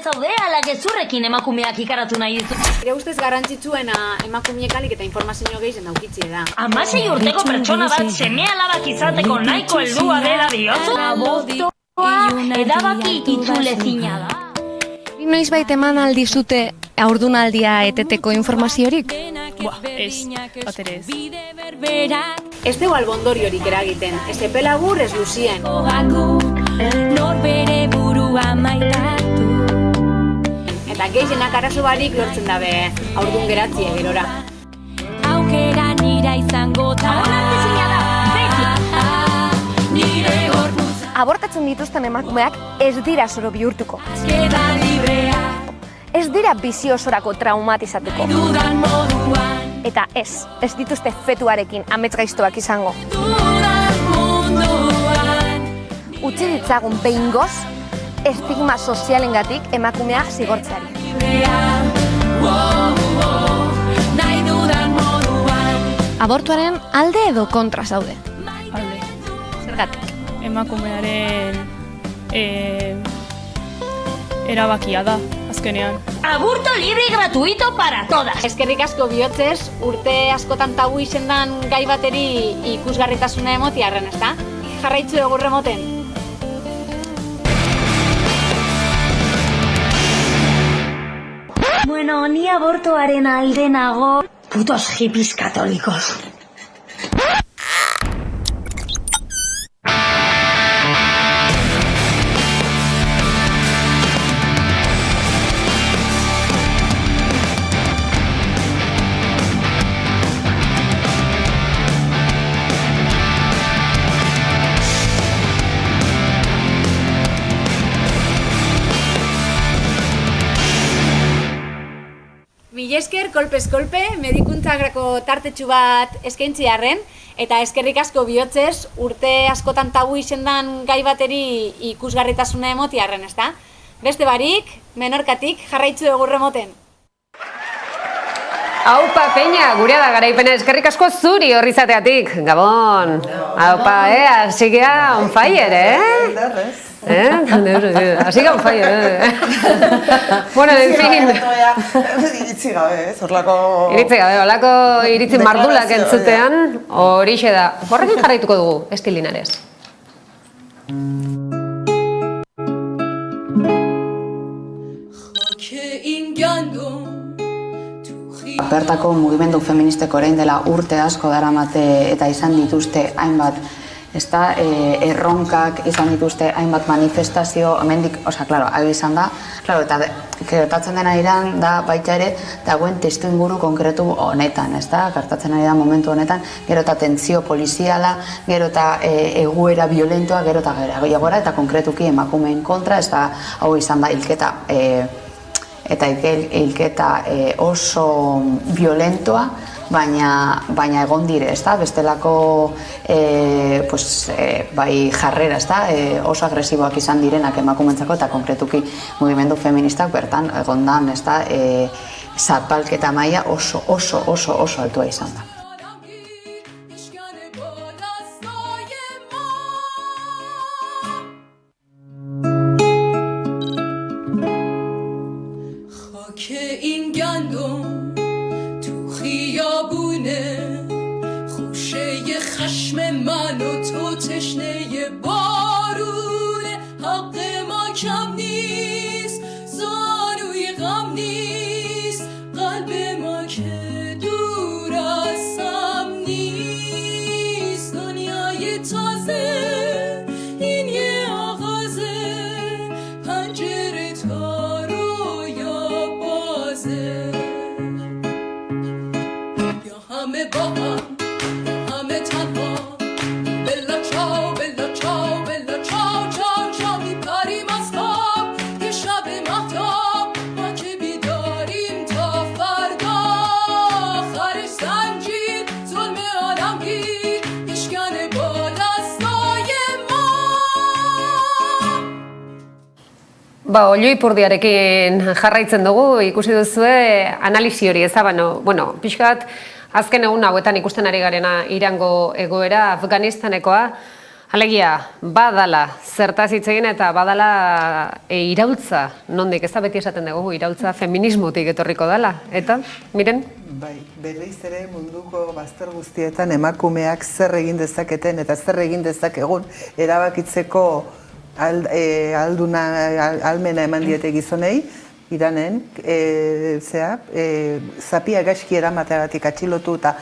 zaude, ala gezurrekin emakumeak ikaratu nahi ditu. Ere ustez garrantzitsuena emakumeek alik eta informazio gehien daukitzie da. 16 urteko pertsona bat seme alabak izateko nahiko heldua dela diozu? Abortoa edabaki itzulezina da. Noizbait eman aldizute haurdunaldia eteteko informaziorik? Ez, batere ez. Ez dugu albondoriorik eragiten, ez epe labur ez luzien. Eta gehienak arazo barik lortzen dabe haurdun geratzie gerora. Aukera nira izango da. Abortatzen dituzten emakumeak ez dira zoro bihurtuko. Ez dira bizi osorako traumatizatuko. Eta ez dituzte fetuarekin amets gaiztoak izango. Utzi ditzagun behingoz, estigma sozialengatik emakumea zigortzeari. Abortuaren alde edo kontra zaude? Alde. Zergatik? Emakumearen erabakia da, azkenean. Aborto libre y gratuito para todas. Eskerrik asko bihotzez, urte askotan tabu izendan gai bateri ikusgarritasuna emotiarren, ezta? Jarraitzu egurre moten. Bueno, ni abortoaren alde nago. Putos hippies católicos. Milesker, kolpez kolpe, medikuntzarako tartetxu bat eskaintzi arren, eta eskerrik asko bihotzez, urte askotan tabu izendan gai bateri ikusgarritasuna emotiarren, ezta? Beste barik, menorkatik jarraitzu egurre moten. Aupa, Peña, gurea da garaipena, eskerrik asko zuri horri izateatik, Gabon. Aupa, hasigea on fire, Hasigea on fire, Bueno, en fin. Iritzi gabe, horlako... Iritzi gabe, horlako iritzi mardulak entzutean, horixe da. Horrekin jarraituko dugu, Estilinares. Bertako mugimendu feministeko orain dela urte asko daramate eta izan dituzte hainbat erronkak, izan dituzte hainbat manifestazio, hemendik, claro, hau izan da, eta gertatzen dena iran da baita ere dagoen testu inguru konkretu honetan, gertatzen ari da momentu honetan, gero eta tentzio poliziala, gero eta egoera violentoa, gero eta gehiagora eta konkretuki emakumeen kontra, hau izan da hilketa eta hilketa oso violentoa, baina egon dire, bestelako bai jarrera, oso agresiboak izan direnak emakumentzako eta konkretuki mugimendu feministak bertan egondan, zapalketa maila oso altua izan da. Olio ipurdiarekin jarraitzen dugu, ikusi duzue analisi hori, bueno, pixkat azken egun hauetan ikusten ari garena Irango egoera, Afganistanekoa, Alegia, badala zertaz hitz egin eta badala iraultza, nondik, ez da beti esaten dugu, iraultza feminismotik etorriko dela, eta, miren? Bai, berriz ere munduko bazter guztietan emakumeak zer egin dezaketen eta zer egin dezakegun erabakitzeko almena eman diete gizonei, Iranen, zapia gaizki eramateagatik atxilotu eta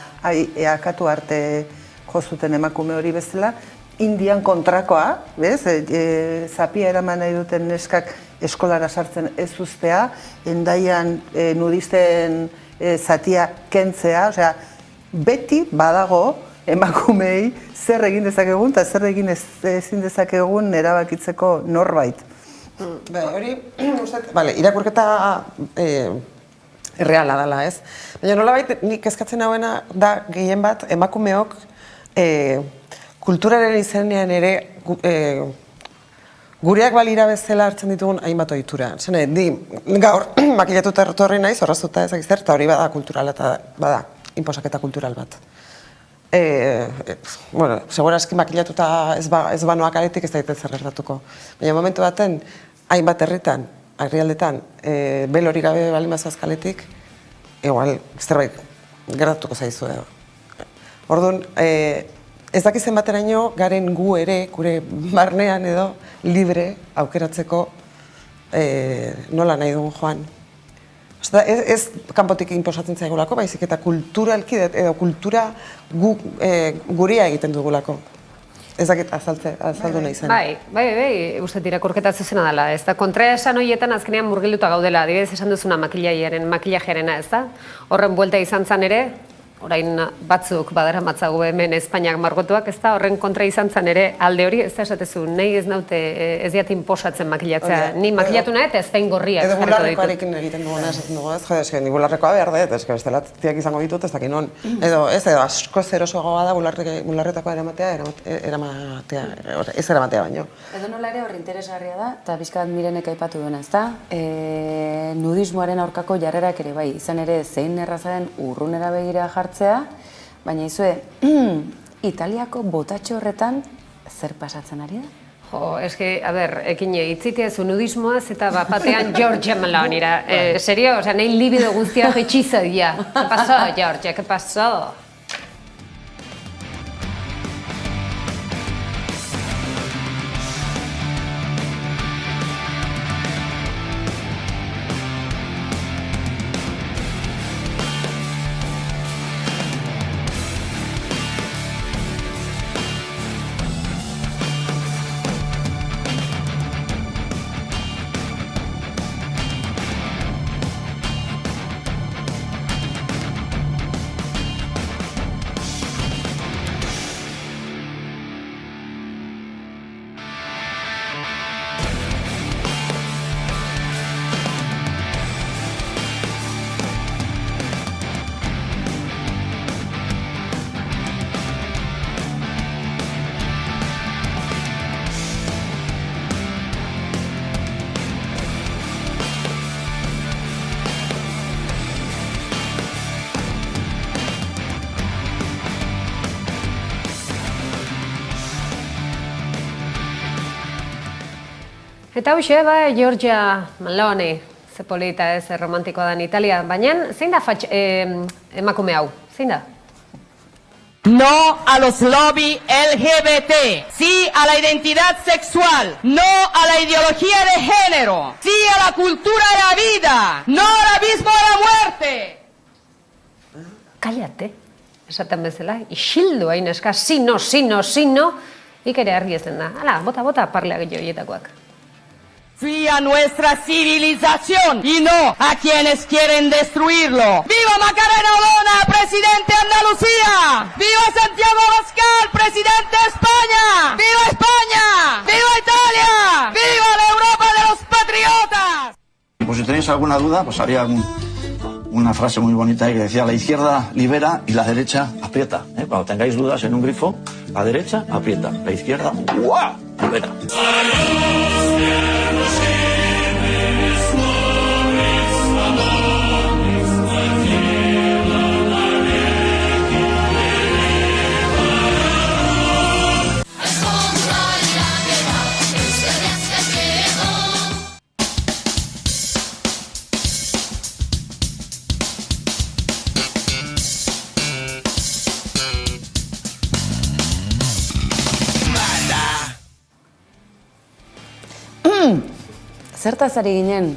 akatu arte jozuten emakume hori bezala, Indian kontrakoa, bez? Zapia eraman nahi duten neskak eskolara sartzen ez uztea, Hendaian nudisten zatia kentzea, osea, beti badago emakumei zer egin dezakegun eta zer egin ezin dezakegun erabakitzeko norbait. Hori, irakurketa erreala dela, ez? Baina nolabait nik kezkatzen hauena da gehien bat emakumeok kulturaren izenean ere gureak balira bezala hartzen ditugun hainbat ohitura. Zene, gaur makillatuta etorri naiz, orraztuta ezak zer, eta hori bada kulturala eta bada inposaketa kultural bat. Segurazki makillatuta ez banoak aretik ez daite zer gertatuko. Baina momentu baten, hainbat herrialdetan, belori gabe baldin bazoaz kaletik, igual, zerbait gertatuko zaizu edo. Orduan, ez dakizen bateraino garen gu ere, gure barnean edo, libre aukeratzeko nola nahi dugu joan. Ez kanpotik inposatzen zaigulako, baizik eta kulturalki edo kultura guria egiten dugulako. Ez dakit azaldu nahi zen. Bai, uste irakurketa zuzena dela. Ez da, kontraesan horietan azkenean murgilduta gaudela. Adibidez esan duzuna makillajearena, ez da? Horren buelta izan zen ere, orain batzuk badara matzagu hemen Espainiak margotuak, ez da, horren kontra izan zen ere alde hori, ez da esatezu, nahi ez naute, ez diat inposatzen makillatzea, ni makillatu nahi eta ezpain gorriak jarriko ditut. Edo bularrekoarekin egiten duguna esaten dugu, ez, ni bularrekoa behar dut, ez bestela tiak izango ditut, ez dakit non, edo asko zerosoagoa da bularretakoa eramatea baino. Edo nola ere horri interesgarria da, eta bizkat Mirenek aipatu duena, ez da, nudismoaren aurkako jarrerak ere bai, izan ere zein errazaren urrunera begira jartzea, baina izue, Italiako botatxo horretan zer pasatzen ari da? Jo, eske, ekine, hitzitea zu nudismoaz eta bapatean Giorgia Melonira. Serio, osea, nahi libido guztiak hechizo dira. ¿Qué pasó, Giorgia? ¿Qué pasó? Eta hoxe, Giorgia Meloni, ze polita ez romantikoa da Italia, baina zein da emakume hau, zein da? No a los lobby LGBT, sí a la identidad sexual, no a la ideología de género, sí a la cultura de la vida, no al abismo de la muerte. Cállate, esaten bezala, isildu hain eska, sino, ikere argi ezen da. Hala, bota parlea gehiago hietakoak. Sí a nuestra civilización y no a quienes quieren destruirlo. ¡Viva Macarena Olona, presidente de Andalucía! ¡Viva Santiago Abascal, presidente de España! ¡Viva España! ¡Viva Italia! ¡Viva la Europa de los patriotas! Pues si tenéis alguna duda, pues había una frase muy bonita ahí que decía: la izquierda libera y la derecha aprieta. Cuando tengáis dudas en un grifo, la derecha aprieta, la izquierda ¡guau! Libera. Zertaz ari ginen?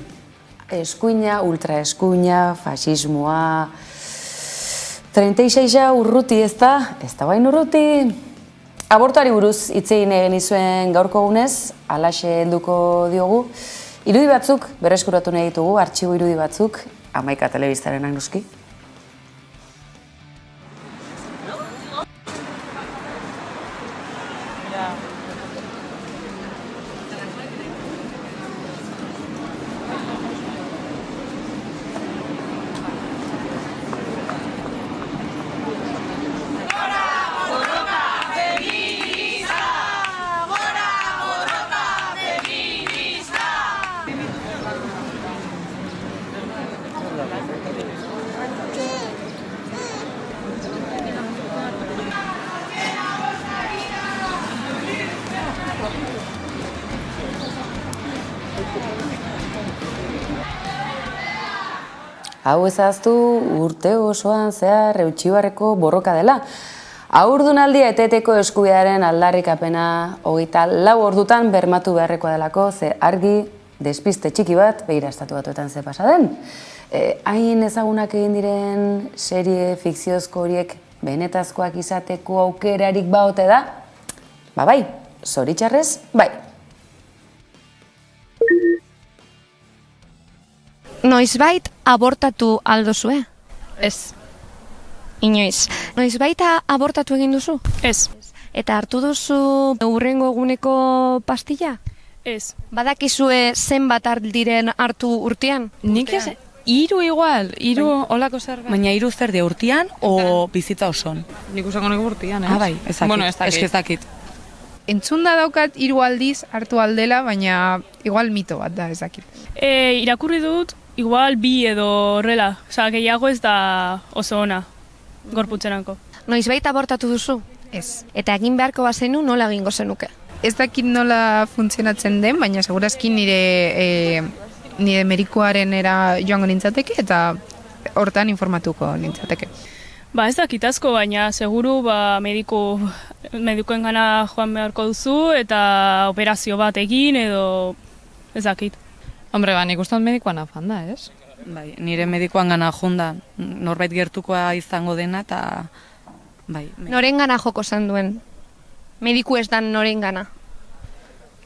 Eskuina, ultraeskuina, fasismoa... 36a urruti ez da bain urruti. Abortuari buruz hitz egin genizuen gaurko egunez, halaxe helduko diogu. Irudi batzuk berreskuratu nahi ditugu, artxibo irudi batzuk, Hamaika telebistarenak noski. Hau ezaztu urte osoan zehar Eutxibarreko borroka dela. Haurdunaldia eteteko eskubidearen aldarrikapena 24 ordutan bermatu beharrekoa delako, ze argi despiste txiki bat begira estatu batuetan ze pasa den. Hain ezagunak egin diren serie fikziozko horiek benetazkoak izateko aukerarik baote da? Ba bai, zoritxarrez, bai. Noizbait abortatu aldozue? Ez. Inoiz. Noizbait abortatu egin duzu? Ez. Eta hartu duzu hurrengo eguneko pastilla? Ez. Badakizue zenbat diren hartu urtean? Nik ez, 3 igual, 3 olako zerbait. Baina 3 zer de urtean o bizitza oson? Nik usako nik urtean, ez? Bai, ezakit, Bueno, ezakit. Entzunda daukat 3 aldiz hartu aldela, baina igual mito bat da, ezakit. Irakurri dut, igual 2 edo horrela. Osa, gehiago ez da oso ona, gorputzenako. Noizbait abortatu duzu? Ez. Eta egin beharko bazenu nola egingo zenuke? Ez dakit nola funtzionatzen den, baina segurazki nire medikuaren era joango nintzateke eta hortan informatuko nintzateke. Ba ez dakit asko, baina seguru medikuen gana joan beharko duzu eta operazio bat egin edo ez dakit. Hombre, nik uste dut medikoan afan da, ez? Bai, nire medikoan gana jonda, norbait gertukoa izango dena eta... Bai. Noren gana joko zen duen? Mediku ez dan noren gana?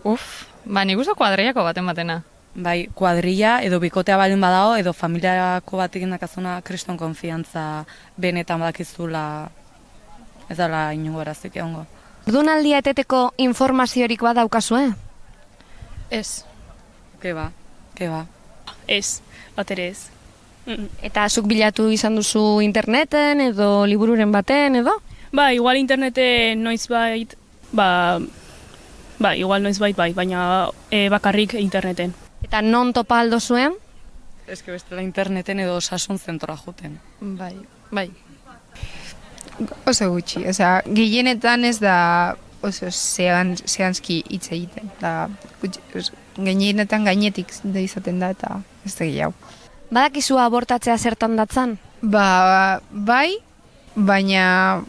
Nik uste kuadriako baten batena. Bai, kuadrilla edo bikotea balin badao edo familiako bat egin dakazuna kriston konfiantza benetan badakizula ez dala inongo erazik egongo. Haurdunaldia eteteko informaziorik badaukazue? Ez. Keba. Ez, batere ez. Eta zuk bilatu izan duzu interneten edo libururen baten edo? Ba, igual interneten noizbait, igual noizbait bai, baina bakarrik interneten. Eta non topa aldo zuen? Ez que bestela interneten edo osasun zentora juten. Bai. Oso gutxi, osea, gehienetan ez da oso zehanzki hitz egiten. Gehienetan gainetik da izaten da eta ez da gehiago. Badakizu abortatzea zertan datzan? Bai, baina,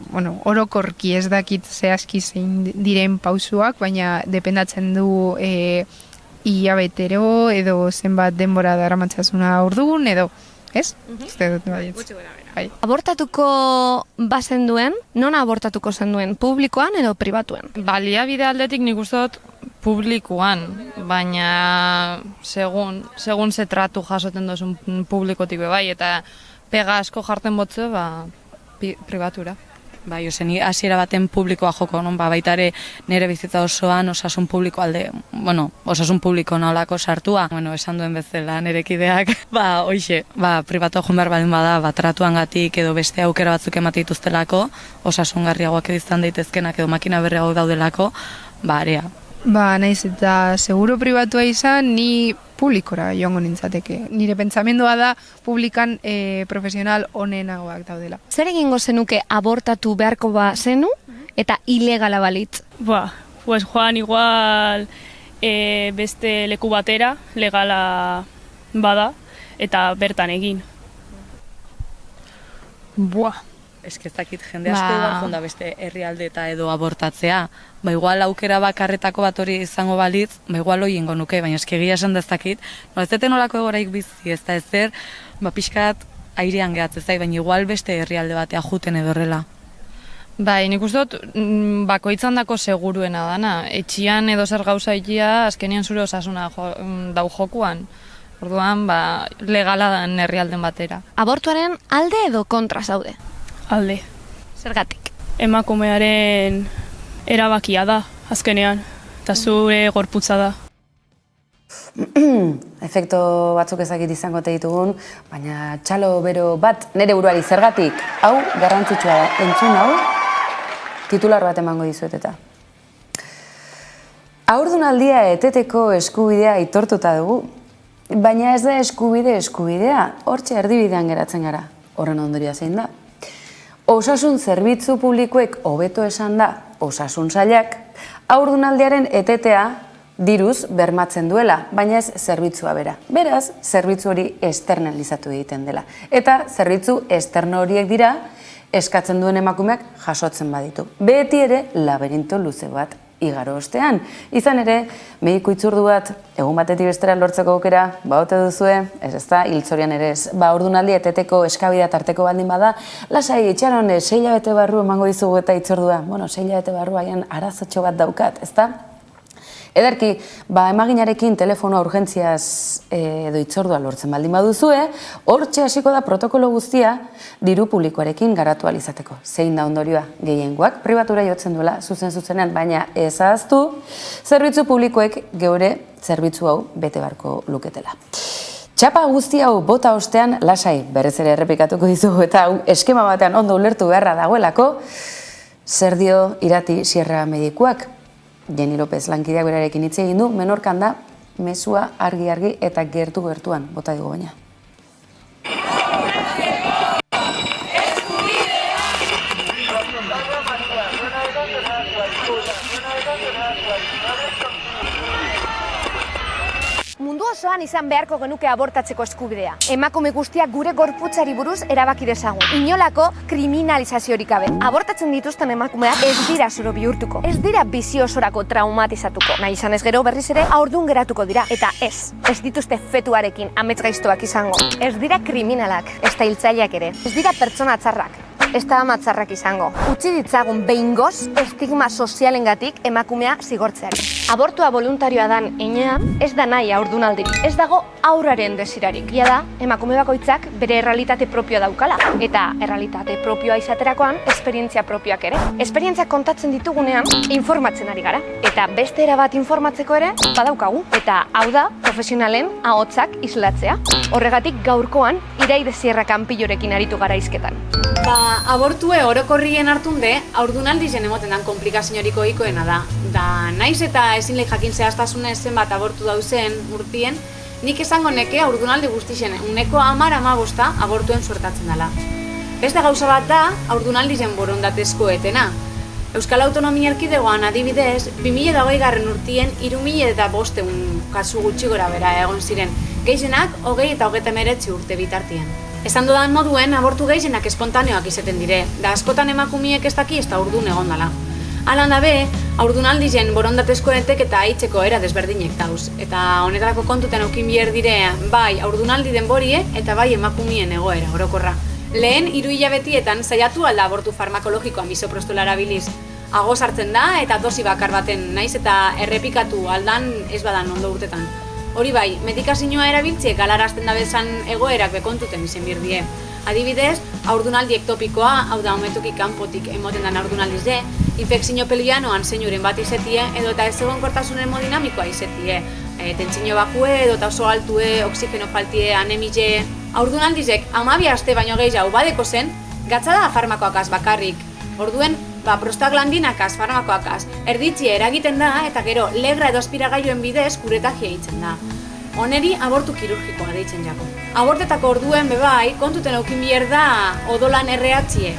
orokorki ez dakit zehazki zein diren pausuak, baina dependatzen du hilabetero edo zenbat denbora daramatzazuna orduan edo, ez? Bai. Abortatuko bazen duen, non abortatuko zen duen, publikoan edo pribatuen? Baliabide aldetik nik uste dut publikoan, baina segun ze tratu jasoten duzun publikotik bai, eta pega asko jarten botze, pribatura. Bai, ni hasiera baten publikoa joko, baita ere nire bizitza osoan osasun publiko osasun publiko nolako sartua. Esan duen bezala nire kideak, hoxe, pribatua joan behar badin bada, tratuangatik edo beste aukera batzuk emate dituztelako, osasungarriagoak izan daitezkenak edo makina berriago daudelako, area. Naiz eta seguro pribatua izan, ni publikora joango nintzateke. Nire pentsamendua da publikan profesional onenagoak daudela. Zer egingo zenuke abortatu beharko zenu eta ilegala balitz? Pues joan igual beste leku batera, legala bada, eta bertan egin. eskezakit jende asko igual jonda beste herrialde eta edo abortatzea. Igual aukera bakarretako bat hori izango balitz, igual hori ingo nuke, baina eskegia esan dezakit. Ez deten olako egoraik bizi, ez da ezer, pixkat airean gehatzen zai, baina igual beste herrialde batea juten edorrela. Bai, nik uste dut bakoitzan dako seguruena dana. Etxian edo zer gauza egia, azkenean zure osasuna dau jokuan. Orduan, legala dan herrialden batera. Abortuaren alde edo kontra zaude? Alde. Zergatik? Emakumearen erabakia da, azkenean, eta zure gorputza da. Efekto batzuk ezakit izango te ditugun, baina txalo bero bat nire buruari zergatik. Hau, garrantzitsua da, entzun hau, titular bat emango dizuet eta. Haurdunaldia eteteko eskubidea aitortuta dugu, baina ez da eskubidea, hortxe erdibidean geratzen gara, horren ondoria zein da. Osasun zerbitzu publikoek hobeto esan da, osasun sailak, haurdunaldiaren etetea diruz bermatzen duela, baina ez zerbitzua bera. Beraz, zerbitzu hori esternalizatu egiten dela. Eta zerbitzu esterno horiek dira, eskatzen duen emakumeak jasotzen baditu. Beti ere, laberinto luze bat igaro ostean. Izan ere, mediku itzurdu bat, egun batetik bestera lortzeko aukera, ote duzue, ez da, hiltzorian ere ez. Haurdunaldi eteteko eskabidea tarteko baldin bada, lasai, itxaron, 6 hilabete barru emango dizugu eta itzordua. 6 hilabete barru haien arazotxo bat daukat, ez da? Ederki, emaginarekin telefonoa urgentziaz edo itzordua lortzen baldin baduzue, hortxe hasiko da protokolo guztia diru publikoarekin garatu alizateko. Zein da ondorioa, gehiengoak pribatura jotzen duela zuzenean, baina ez ahaztu, zerbitzu publikoek geure zerbitzu hau bete barko luketela. Txapa guzti hau bota ostean, lasai, berrez ere errepikatuko dizugu eta hau eskema batean ondo ulertu beharra dagoelako, zer dio Irati Sierra medikuak, Jenny López lankideak berarekin hitz egin du, Menorkan da, mezua argi eta gertuan bota digu baina. Mundu osoan izan beharko genuke abortatzeko eskubidea. Emakume guztiak gure gorputzari buruz erabaki dezagun. Inolako kriminalizaziorik gabe. Abortatzen dituzten emakumeak ez dira zoro bihurtuko. Ez dira bizi osorako traumatizatuko. Nahi izan ez gero berriz ere haurdun geratuko dira. Eta ez dituzte fetuarekin amets gaiztoak izango. Ez dira kriminalak, ez da hiltzaileak ere. Ez dira pertsona txarrak. Ez da matzarrak izango. Utzi ditzagun behingoz estigma sozialengatik emakumea zigortzeari. Abortua voluntarioa dan enean, ez da nahi haurdunaldirik. Ez dago aurraren desirarik. Ia da, emakume bakoitzak bere errealitate propioa daukala. Eta errealitate propioa izaterakoan, esperientzia propioak ere. Esperientziak kontatzen ditugunean, informatzen ari gara. Eta beste era bat informatzeko ere, badaukagu. Eta hau da, profesionalen ahotsak islatzea. Horregatik gaurkoan, Iraide Sierra kanpillorekin aritu gara hizketan. Abortue orokorrien hartunde, haurdunaldi zen emoten dan komplikaziorik ohikoena da. Da, naiz eta ezin lehik jakin zehaztasunez zenbat abortu dauzen urtien, nik esango neke haurdunaldi guztixen, uneko 10-15 abortuen suertatzen dela. Beste gauza bat da, haurdunaldi zen borondatezko etena. Euskal Autonomia Erkidegoan adibidez, 2020 urtien 3.500 kasu gutxi gora bera egon ziren, gehienak 20 eta 29 urte bitartien. Esan dudan moduen, abortu gehienak espontaneoak izaten dire, da askotan emakumiek ez daki ez da haurdun egon dela. Alan dabe, haurdunaldi zen borondatezko etek eta aitzeko era desberdinek dauz. Eta honetarako kontuten aukin bier dire, bai haurdunaldi denborie eta bai emakumien egoera, orokorra. Lehen, 3 hilabetietan saiatu alda abortu farmakologikoa misoprostola erabiliz. Agoz hartzen da eta dosi bakar baten naiz eta errepikatu aldan ez badan ondo urtetan. Hori bai, medikazioa erabiltziek galarazten dabezan egoerak bekontuten izen birdie. Adibidez, haurdunaldi ektopikoa, hau da umetoki kanpotik emoten dan haurdunaldize, infekzio pelvianoan zeinuren bat izetie, edo eta ez egonkortasun hemodinamikoa izetie. Tentsio bakue, edo eta oso altue, oksigeno faltie, anemize. Haurdunaldizek 12 aste baino gehiago badeko zen, gatza da farmakoakaz bakarrik. Orduen, prostaglandinakaz, farmakoakaz, erditzie eragiten da eta gero legra edo aspiragailuen bidez kuretagia egiten da. Oneri abortu kirurgikoa deitzen jako. Abortetako orduen bebai, kontuten aukin bier da odolan RH.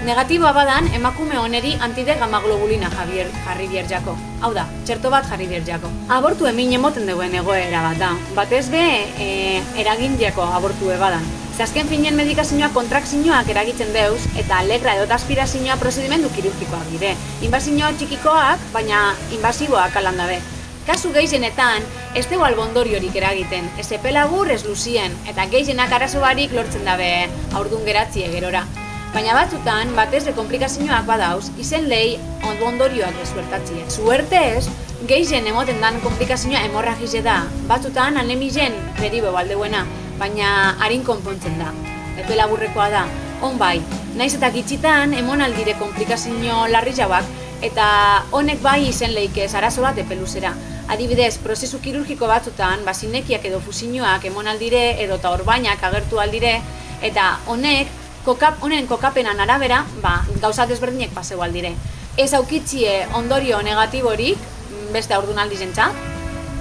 Negatiboa badan, emakume oneri antide gamaglobulina jarri bier jako. Hau da, txerto bat jarri bier jako. Abortu emin emoten duen egoera bat da. Batez be, eragin jako abortu badan. Azken finean medikazioa kontrakzioak eragitzen deuz, eta alegra edo aspirazioa prozedimendu kirurgikoak dire. Inbazioa txikikoak, baina inbasiboak alan dabe. Kasu gehienetan, ez dugu albondoriorik eragiten, ez epe labur ez luzien, eta gehienak arazo barik lortzen dabe haurdun geratzie gerora. Baina batzutan, batez de komplikazioak badauz, izen lehi albondorioak ezuertatzie. Zuertez, gehien emoten dan komplikazioa hemorragize da, batzutan anemizen beribe baldeuena, baina harin konpontzen da. Epe laburrekoa da, on bai, naiz eta gitxitan emonaldire komplikazio larri jauak, eta honek bai izen leikez arazo bat epe luzera. Adibidez, prozesu kirurgiko batzutan, basinekiak edo fusioak emonaldire edo eta orbainak agertu aldire, eta honen kokapenan arabera, gauza desberdinek paseu aldire. Ez aukitzie ondorio negatiborik, beste haurdunaldizentzat,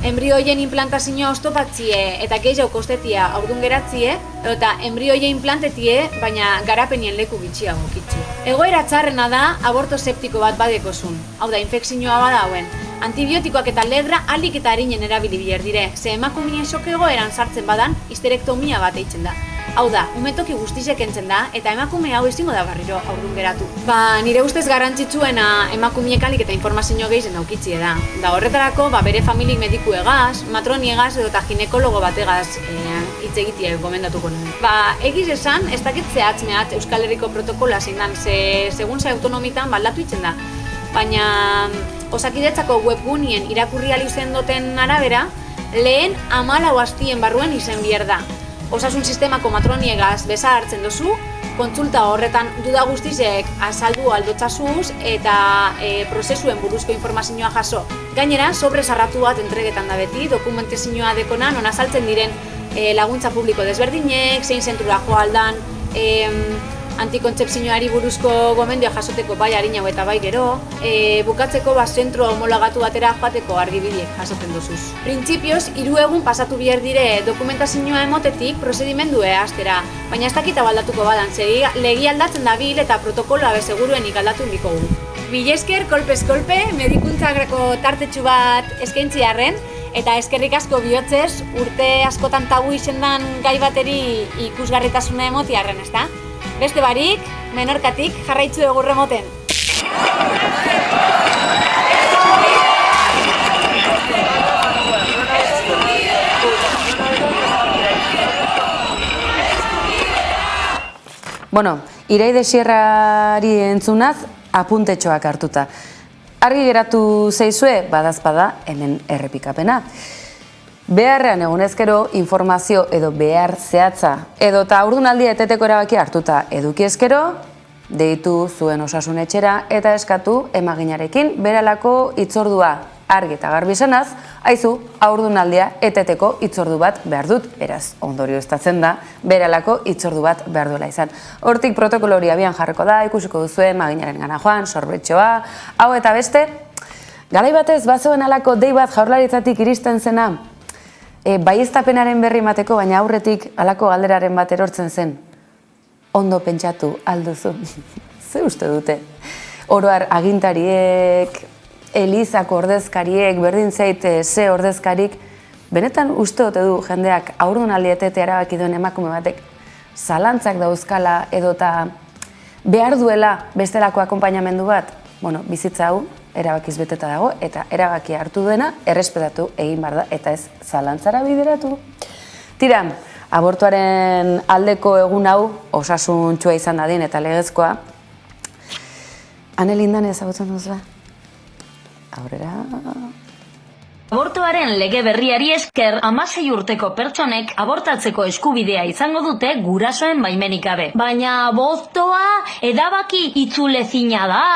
embrioien implantazioa oztopatzie eta gehiago kostetia haurdun geratzie, eta embrioien implantetie, baina garapenien leku gitxiago kitzie. Egoera txarrena da aborto septiko bat badekozun, hau da infekzioa badauen. Antibiotikoak eta legra alik eta harinen erabili bier dire, ze emakumeen sok egoeran sartzen badan, histerektomia bat eitzen da. Hau da, umetoki guztizek entzen da, eta emakume hau ezingo da barriro haurdun geratu. Nire ustez garrantzitsuena emakumeek alik eta informazio gehien daukitzie da. Da horretarako, bere familik mediku egaz, matroni egaz edo eta ginekologo bat egaz hitz egitea gomendatuko nuen. Egiz esan, ez dakit zehatz Euskal Herriko protokola zein dan, segun ze autonomitan baldatu itzen da. Baina Osakidetzako webgunien irakurri alizen duten arabera, lehen 14 astien barruen izen bier da. Osasun sistemako matroniegaz beza hartzen dozu, kontsulta horretan duda guztizek azaldu aldotzazuz eta prozesuen buruzko informazioa jaso. Gainera, sobre sarratu bat entregetan da beti, dokumentazioa dekonan, non azaltzen diren laguntza publiko desberdinek, zein zentrura joaldan, antikontzepzioari buruzko gomendioa jasoteko bai harinau eta bai gero, bukatzeko zentro homologatu batera joateko argibideek jasoten dozuz. Printzipioz, 3 egun pasatu bihar dire dokumentazioa emotetik prozedimendue hastera, baina ez dakita baldatuko badan, legi aldatzen dabil eta protokoloa bezeguruenik aldatu dikogu. Bilesker, kolpez kolpe, medikuntzako tartetxu bat eskaintzi arren, eta eskerrik asko bihotzez, urte askotan tabu izendan gai bateri ikusgarritasuna emoti arren, ezta? Beste barik, Menorkatik jarraitzu egurre moten. Bueno, Iraide Sierrari entzunaz, apuntetxoak hartuta. Argi geratu zeizue, badazpada, hemen errepikapena. Beharrean egunezkero informazio edo behar zehatza edo eta haurdunaldia eteteko erabaki hartuta eduki ezkero, deitu zuen osasun etxera eta eskatu emaginarekin beralako hitzordua argi eta garbi esanaz, aizu haurdunaldia eteteko hitzordu bat behar dut, beraz ondorio estatzen da, beralako hitzordu bat behar duela izan. Hortik protokolo hori abian jarriko da, ikusiko duzuen emaginaren gana joan, sorbetxoa, hau eta beste, garai batez bazeuen alako dei bat Jaurlaritzatik iristen zena, baieztapenaren berri emateko, baina aurretik halako galderaren bat erortzen zen. Ondo pentsatu alduzu. Ze uste dute? Oroar agintariek, Elizako ordezkariek, berdin zait ze ordezkarik, benetan uste dute du jendeak haurdunaldi etete erabaki duen emakume batek zalantzak dauzkala edota behar duela bestelako akonpainamendu bat? Bueno, bizitza hau erabakiz beteta dago, eta erabaki hartu duena errespetatu egin behar da, eta ez zalantzara bideratu. Tira, abortuaren aldeko egun hau osasuntxua izan dadin eta legezkoa. Anelindan ezagutzen duzua? Aurrera... Abortuaren lege berriari esker 16 urteko pertsonek abortatzeko eskubidea izango dute gurasoen baimenik gabe. Baina abortoa edabaki itzulezina da.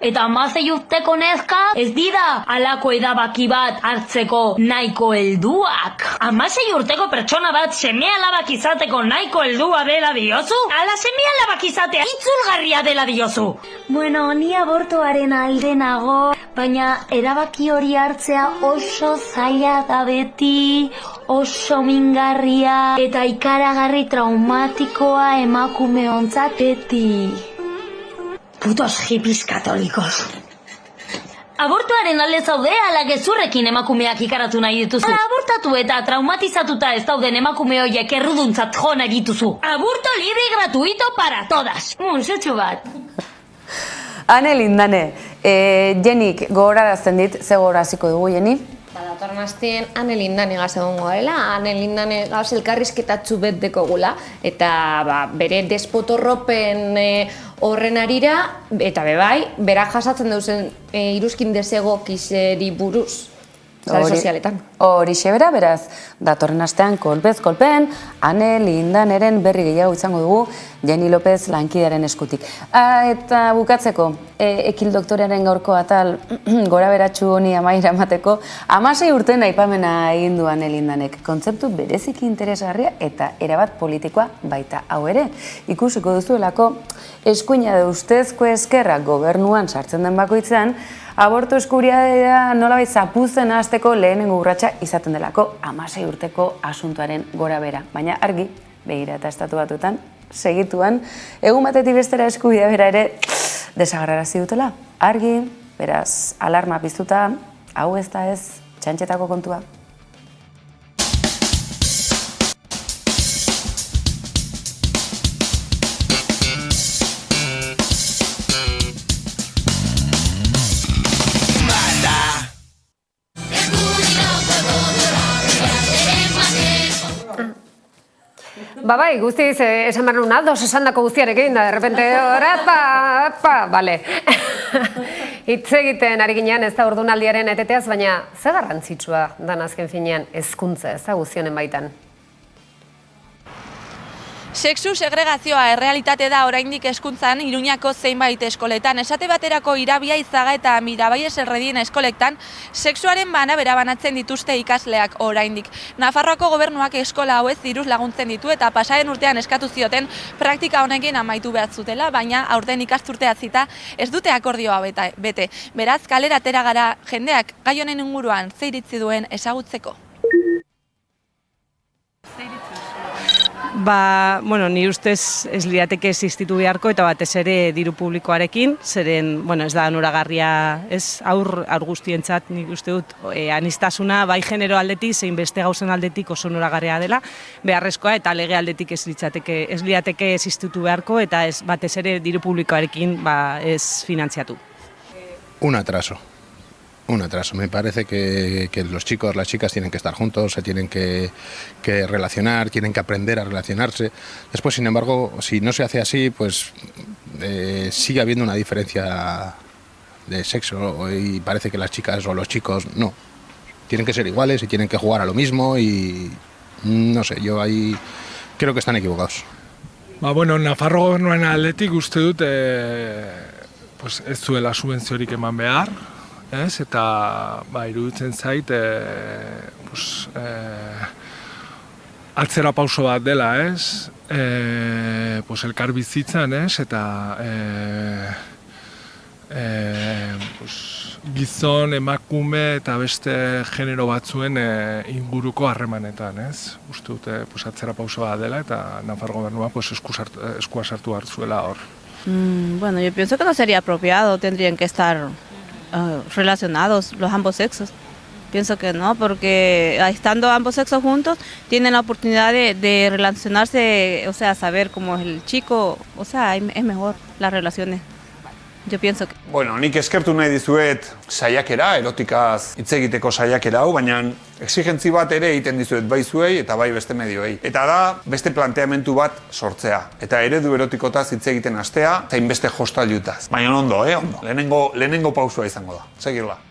Eta 16 urteko neska ez dira halako edabaki bat hartzeko nahiko helduak. 16 urteko pertsona bat seme-alabak izateko nahiko heldua dela diozu? Ala seme-alabak izatea itzulgarria dela diozu? Bueno, ni abortoaren alde nago, baina erabaki hori hartzea oso zaila da beti, oso mingarria eta ikaragarri traumatikoa emakume ontzat beti. Putos hippies katolikos. Abortuaren alde zaude, ala gezurrekin emakumeak ikaratu nahi dituzu. Ala abortatu eta traumatizatuta ez dauden emakume horiek erruduntzat jo nahi dituzu. Aborto libre y gratuito para todas. Munsutxu bat. Ane Lindane, Jenik gogorarazten dit, ze gogoraziko dugu, Jeni? Datorren astean Ane Lindane gaz egongo dela, Ane Lindane gaz elkarrizketatzu bet dekogula, eta bere despotorropen horren arira, eta bebai, bera jasatzen duzen iruzkin desegokizeri buruz, sare sozialetan. Horixe bera, beraz, datorren astean kolpez-kolpen, Ane Lindaneren berri gehiago izango dugu, Jeni López lankidearen eskutik. Eta bukatzeko, ekil doktorearen gaurko atal gora beratxu honi amaira emateko, 16 urten aipamena egin du Ane Lindanek. Kontzeptu bereziki interesgarria eta erabat politikoa baita hau ere. Ikusiko duzuelako, eskuina de ustezko eskerra gobernuan sartzen den bakoitzean, abortu eskubidea nolabait zapuzten hasteko lehenengo urratsa izaten delako 16 urteko asuntoaren gora bera. Baina argi, begira eta Estatu Batuetan, segituan, egun batetik bestera eskubidea bera ere desagerrarazi dutela. Argi, beraz, alarma piztuta, hau ez da ez, txantxetako kontua. Bai, guztiz, esan behar nuen aldoz esan dako guztiarekin, da, derrepente, bale. Hitz egiten ari ginean ez da ordunaldiaren eteteaz, baina ze garrantzitsua dan azken finean hezkuntza ez da guztionen baitan. Sexu segregazioa errealitate da oraindik hezkuntzan Iruñako zeinbait eskoletan. Esate baterako Irabia, Izaga eta Mirabai Eserredien eskolektan sexuaren banabera banatzen dituzte ikasleak oraindik. Nafarroako gobernuak eskola hauez diruz laguntzen ditu eta pasaren urtean eskatu zioten praktika honekin amaitu behar zutela, baina aurten ikasturte hasita ez dute akordioa bete. Beraz, kalera atera gara jendeak gai honen inguruan ze iritzi duen ezagutzeko. Ni ustez ez lirateke existitu beharko eta batez ere diru publikoarekin, zeren, ez da onuragarria, ez aur guztientzat nik uste dut aniztasuna bai genero aldetik, zein beste gauzen aldetik oso onuragarria dela, beharrezkoa eta lege aldetik ez lirateke existitu beharko eta ez batez ere diru publikoarekin ez finantziatu. Un atraso. Me parece que los chicos, las chicas tienen que estar juntos, se tienen que relacionar, tienen que aprender a relacionarse. Después, sin embargo, si no se hace así, pues sigue habiendo una diferencia de sexo y parece que las chicas o los chicos no. Tienen que ser iguales y tienen que jugar a lo mismo y no sé, yo ahí creo que están equivocados. Nafarro gobernuaren aldetik uste dut ez zuela subentziorik eman behar, eta iruditzen zait atzera pauso bat dela, elkar bizitzan, eta gizon, emakume eta beste genero batzuen inguruko harremanetan, uste dute atzera pauso bat dela eta Nafarro gobernua eskua sartu hartzuela hor. Yo pienso que no sería apropiado, tendrían que estar relacionados los ambos sexos. Pienso que no, porque estando ambos sexos juntos tienen la oportunidad de relacionarse, saber cómo es el chico, es mejor las relaciones. Yo pienso que... Nik eskertu nahi dizuet saiakera, erotikaz hitz egiteko saiakera hau, baina exigentzi bat ere egiten dizuet bai zuei eta bai beste medioei. Eta da, beste planteamentu bat sortzea. Eta eredu erotikotaz hitz egiten hastea, zein beste jostailuetaz. Baina ondo, ondo. Lehenengo pausua izango da. Segirla.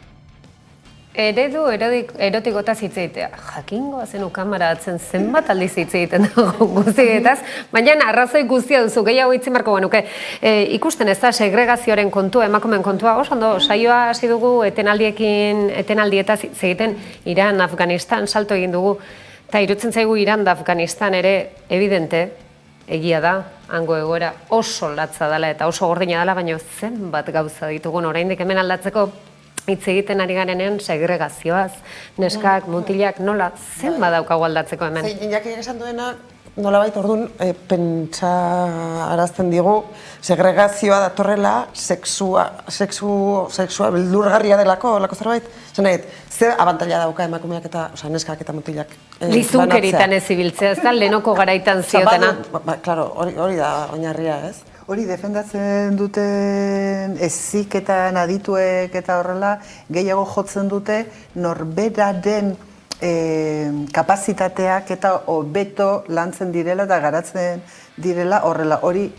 Eredu erotikotaz hitz egitea. Jakingo zenu kamera atzen zenbat aldiz hitz egiten dago guztietaz, baina arrazoi guztia duzu, gehiago hitz marko genuke. Ikusten ez da segregazioaren kontua, emakumeen kontua, oso ondo, saioa hasi dugu etenaldietaz hitz egiten Iran, Afganistan, salto egin dugu, eta irutzen zaigu Iran da Afganistan ere evidente, egia da, hango egoera oso latza dela eta oso gordina dela, baina zenbat gauza ditugun oraindik hemen aldatzeko, hitz egiten ari garenean segregazioaz, neskak, mutilak, nola, zen badaukagu aldatzeko hemen? Jakiak esan duena, nolabait orduan pentsa arazten digu segregazioa datorrela sexua beldurgarria delako, lako zerbait. Zenait, ze abantaila dauka emakumeak eta neskak eta mutilak Lizunkeritan ez ibiltzea, ez da, lehenoko garaitan ziotena. Claro, hori da oinarria, ez? Hori defendatzen duten heziketan adituek eta horrela gehiago jotzen dute norberaren kapazitateak eta hobeto lantzen direla eta garatzen direla horrela. Hori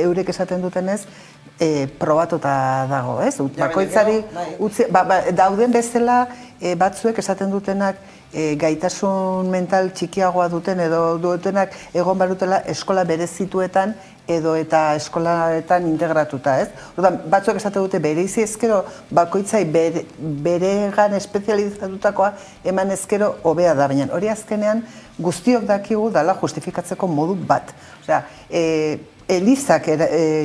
eurek esaten dutenez probatuta dago, ez? Bakoitzari dauden bezala batzuek esaten dutenak gaitasun mental txikiagoa duten edo dutenak egon barutela eskola berezituetan edo eta eskolaetan integratuta, ez? Orduan, batzuek esate dute bereizi ezkero bakoitzai beregan espezializatutakoa eman ezkero hobea da, baina hori azkenean guztiok dakigu dala justifikatzeko modu bat. Osea, Elizak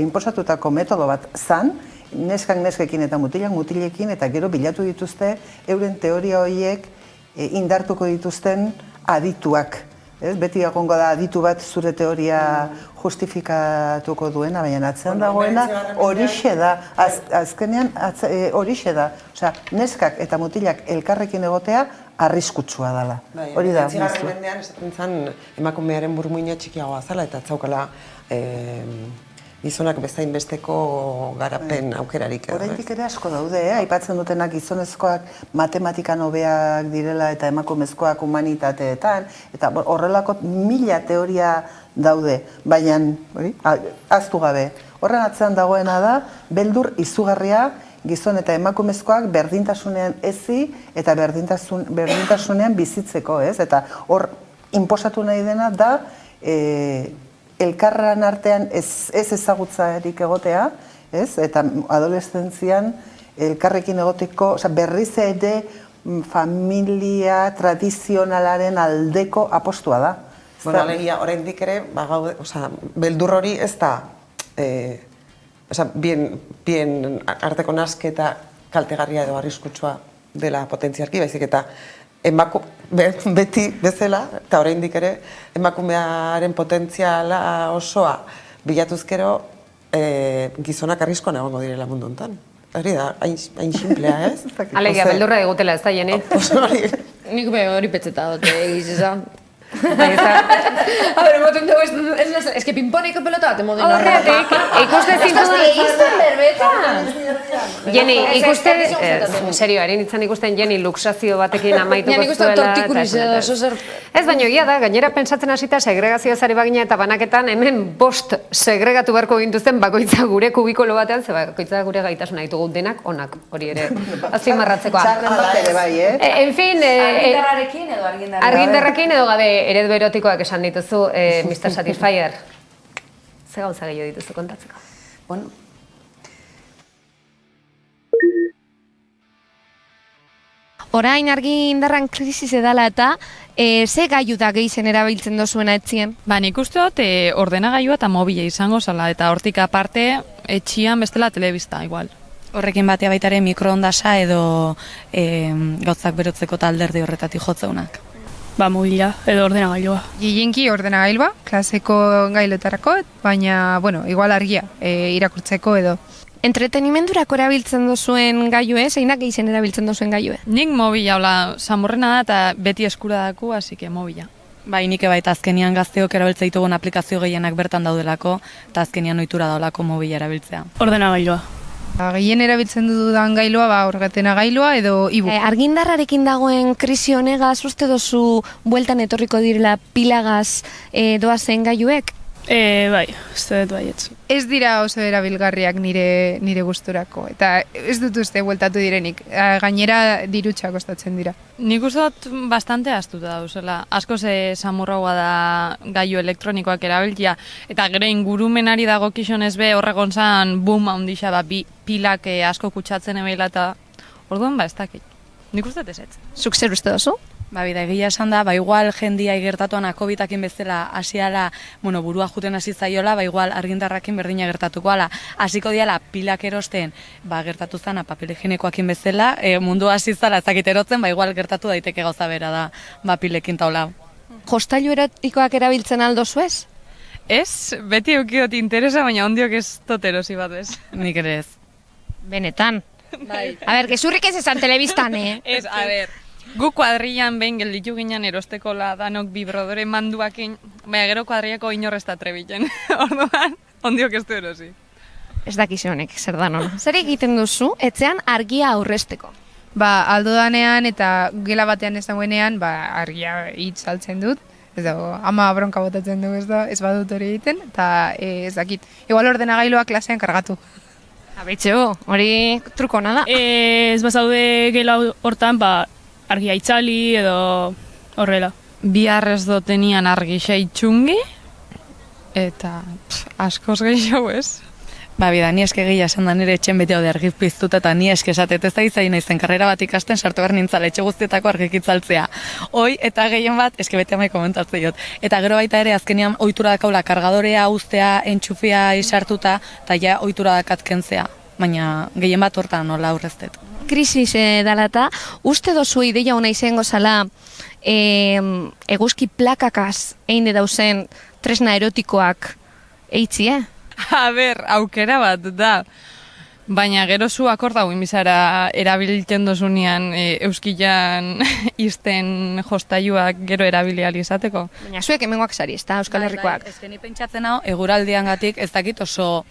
inposatutako metodo bat zan, neskak neskekin eta mutilak mutilekin eta gero bilatu dituzte euren teoria horiek indartuko dituzten adituak. Beti egongo da aditu bat zure teoria justifikatuko duena, baina atzean dagoena horixe da, azkenean horixe da. Osea, neskak eta mutilak elkarrekin egotea arriskutsua dela. Hori da. Zigarren mendean esaten zen emakumearen burmuina txikiagoa zela eta etzaukala gizonak bezain besteko garapen aukerarik edo. Oraindik ere asko daude, aipatzen dutenak gizonezkoak matematikan hobeak direla eta emakumezkoak humanitateetan, eta horrelako 1000 teoria daude, baina ahaztu gabe. Horren atzean dagoena da, beldur izugarria gizon eta emakumezkoak berdintasunean hezi eta berdintasunean bizitzeko, ez? Eta hor inposatu nahi dena da elkarran artean ez ezagutzarik egotea, ez? Eta adoleszentzian elkarrekin egoteko, berriz ere familia tradizionalaren aldeko apostua da. Bueno, alegia, oraindik ere, beldur hori ez da bien arteko nasketa kaltegarria edo arriskutsua dela potentzialki, baizik eta beti bezala, eta oraindik ere, emakumearen potentziala osoa bilatuzkero gizonak arriskoan egongo direla mundu honetan. Hori da, hain simplea, ez? Alegia, beldurra egutela, ez da, Jeni? Nik hori petzeta dute, egiz esan. A ver, emoten dugu, es que pimponeko pelota bat emoten horretik, ikuste Jeni, ikuste, serio, harin itzan ikusten Jeni luxazio batekin amaituko zuela. Ez baino, egia da, gainera pentsatzen hasita segregazio zari bagina eta banaketan hemen bost segregatu beharko gintuzten bakoitza gure kubikolo batean, ze bakoitza gure gaitasuna ditugu denak onak, hori ere, azpimarratzekoa. Txarren bat ere bai, En fin, argindarrarekin edo argindarrarekin? Argindarrarekin edo gabe eredu erotikoak esan dituzu, Mr. Satisfyer. Ze gauza gehiago dituzu kontatzeko? Bueno, Orain argindarran krisis edala eta ze gaiu da gehien erabiltzen dozuena etzien? Ba, nik uste dut ordenagailua eta mobila izango zala, eta hortik aparte etxian bestela telebista, igual. Horrekin batea baitare mikroondasa edo gauzak berotzeko talderdi horretatik jotzeunak. Ba, mobila edo ordenagailua. Gehienki ordenagailua, klaseko gailotarako, baina, bueno, igual argia, irakurtzeko edo. Entretenimendurako erabiltzen duzuen gailue, zeinak gehien erabiltzen duzuen gailue? Nik mobila, hola, samurrena da eta beti eskura daku, hasi que mobila. Bai, nik baita azkenian gazteok erabiltza ditugun aplikazio gehienak bertan daudelako, eta azkenian ohitura daulako mobila erabiltzea. Ordenagailua. Gehien erabiltzen dudan gailua, orgatena gailua edo e-book. Argindarrarekin dagoen krisi honegaz uste dozu bueltan etorriko direla pilagaz doazen gailuek? Bai, uste dut baietz. Ez dira oso erabilgarriak nire gusturako, eta ez dut uste bueltatu direnik. Gainera dirutxa kostatzen dira. Nik uste dut bastante astuta dauzela. Asko ze samurragoa da gailu elektronikoak erabiltia, eta gero ingurumenari dago kixonez be horregon zan boom handixa ba, pilak asko kutsatzen ebeila eta orduan ba ez dakit. Nik uste dut ez. Zuk zer uste dozu? Ba, bida, egia esan da, ba, igual jendia igertatuan akobitakin bezala hasiala, bueno, burua juten hasi zaiola, ba, igual argindarrakin berdina gertatuko ala. Hasiko diala pilak erosten, ba, gertatu zana papel higienikoakin bezala, mundu hasi zala ezakit erotzen, ba, igual gertatu daiteke gauza bera da, ba, pilekin taula. Jostailu erotikoak erabiltzen aldo zuez? Ez, beti eukiot interesa, baina ondiok ez dut erosi bat ez. Nik ere ez. Benetan. A ber, gezurrik ez esan telebistan, Ez, a ber, gu kuadrillan behin gelditu ginen erosteko danok vibradore manduakin, baina gero kuadrillako inorrez da trebiten. Orduan, ondiok ez du erosi. Ez dakizu honek, zer da non. Zer egiten duzu, etxean argia aurrezteko? Ba, aldo danean eta gela batean ez dagoenean, argia hitz saltzen dut. Ez dago, ama bronka botatzen dugu, ez badut hori egiten, eta ez dakit. Igual ordenagailoa klasean kargatu. Abetxo, hori truko nada. Ez bazaude gela hortan, argia itzali edo horrela. Bihar ez dotenian argi xaitxungi, eta askoz gehiago ez. Bida, ni eske gehia esan da nire etxen beti haude argi piztuta eta ni eske esatet ez da izai naizen karrera bat ikasten sartu behar nintzala etxe guztietako argik itzaltzea. Hoi eta gehien bat, eske beti amai komentatzen jot. Eta gero baita ere azkenean ohitura dakaula kargadorea uztea, entxufia isartuta, eta ja ohitura dakatkentzea. Baina gehien bat hortan nola aurreztet. Krisis dalata, uste dozu ideia hona izango zala eguzki plakakaz egin dauzen tresna erotikoak eitzie? A ber, aukera bat da. Baina gero zu akordau inbizara erabiltzen dozunean euskilan izten jostailuak gero erabiliali izateko. Baina zuek hemengoak sari, ez da, Euskal Herrikoak. Ez geni pentsatzen hau, eguraldiangatik ez dakit oso...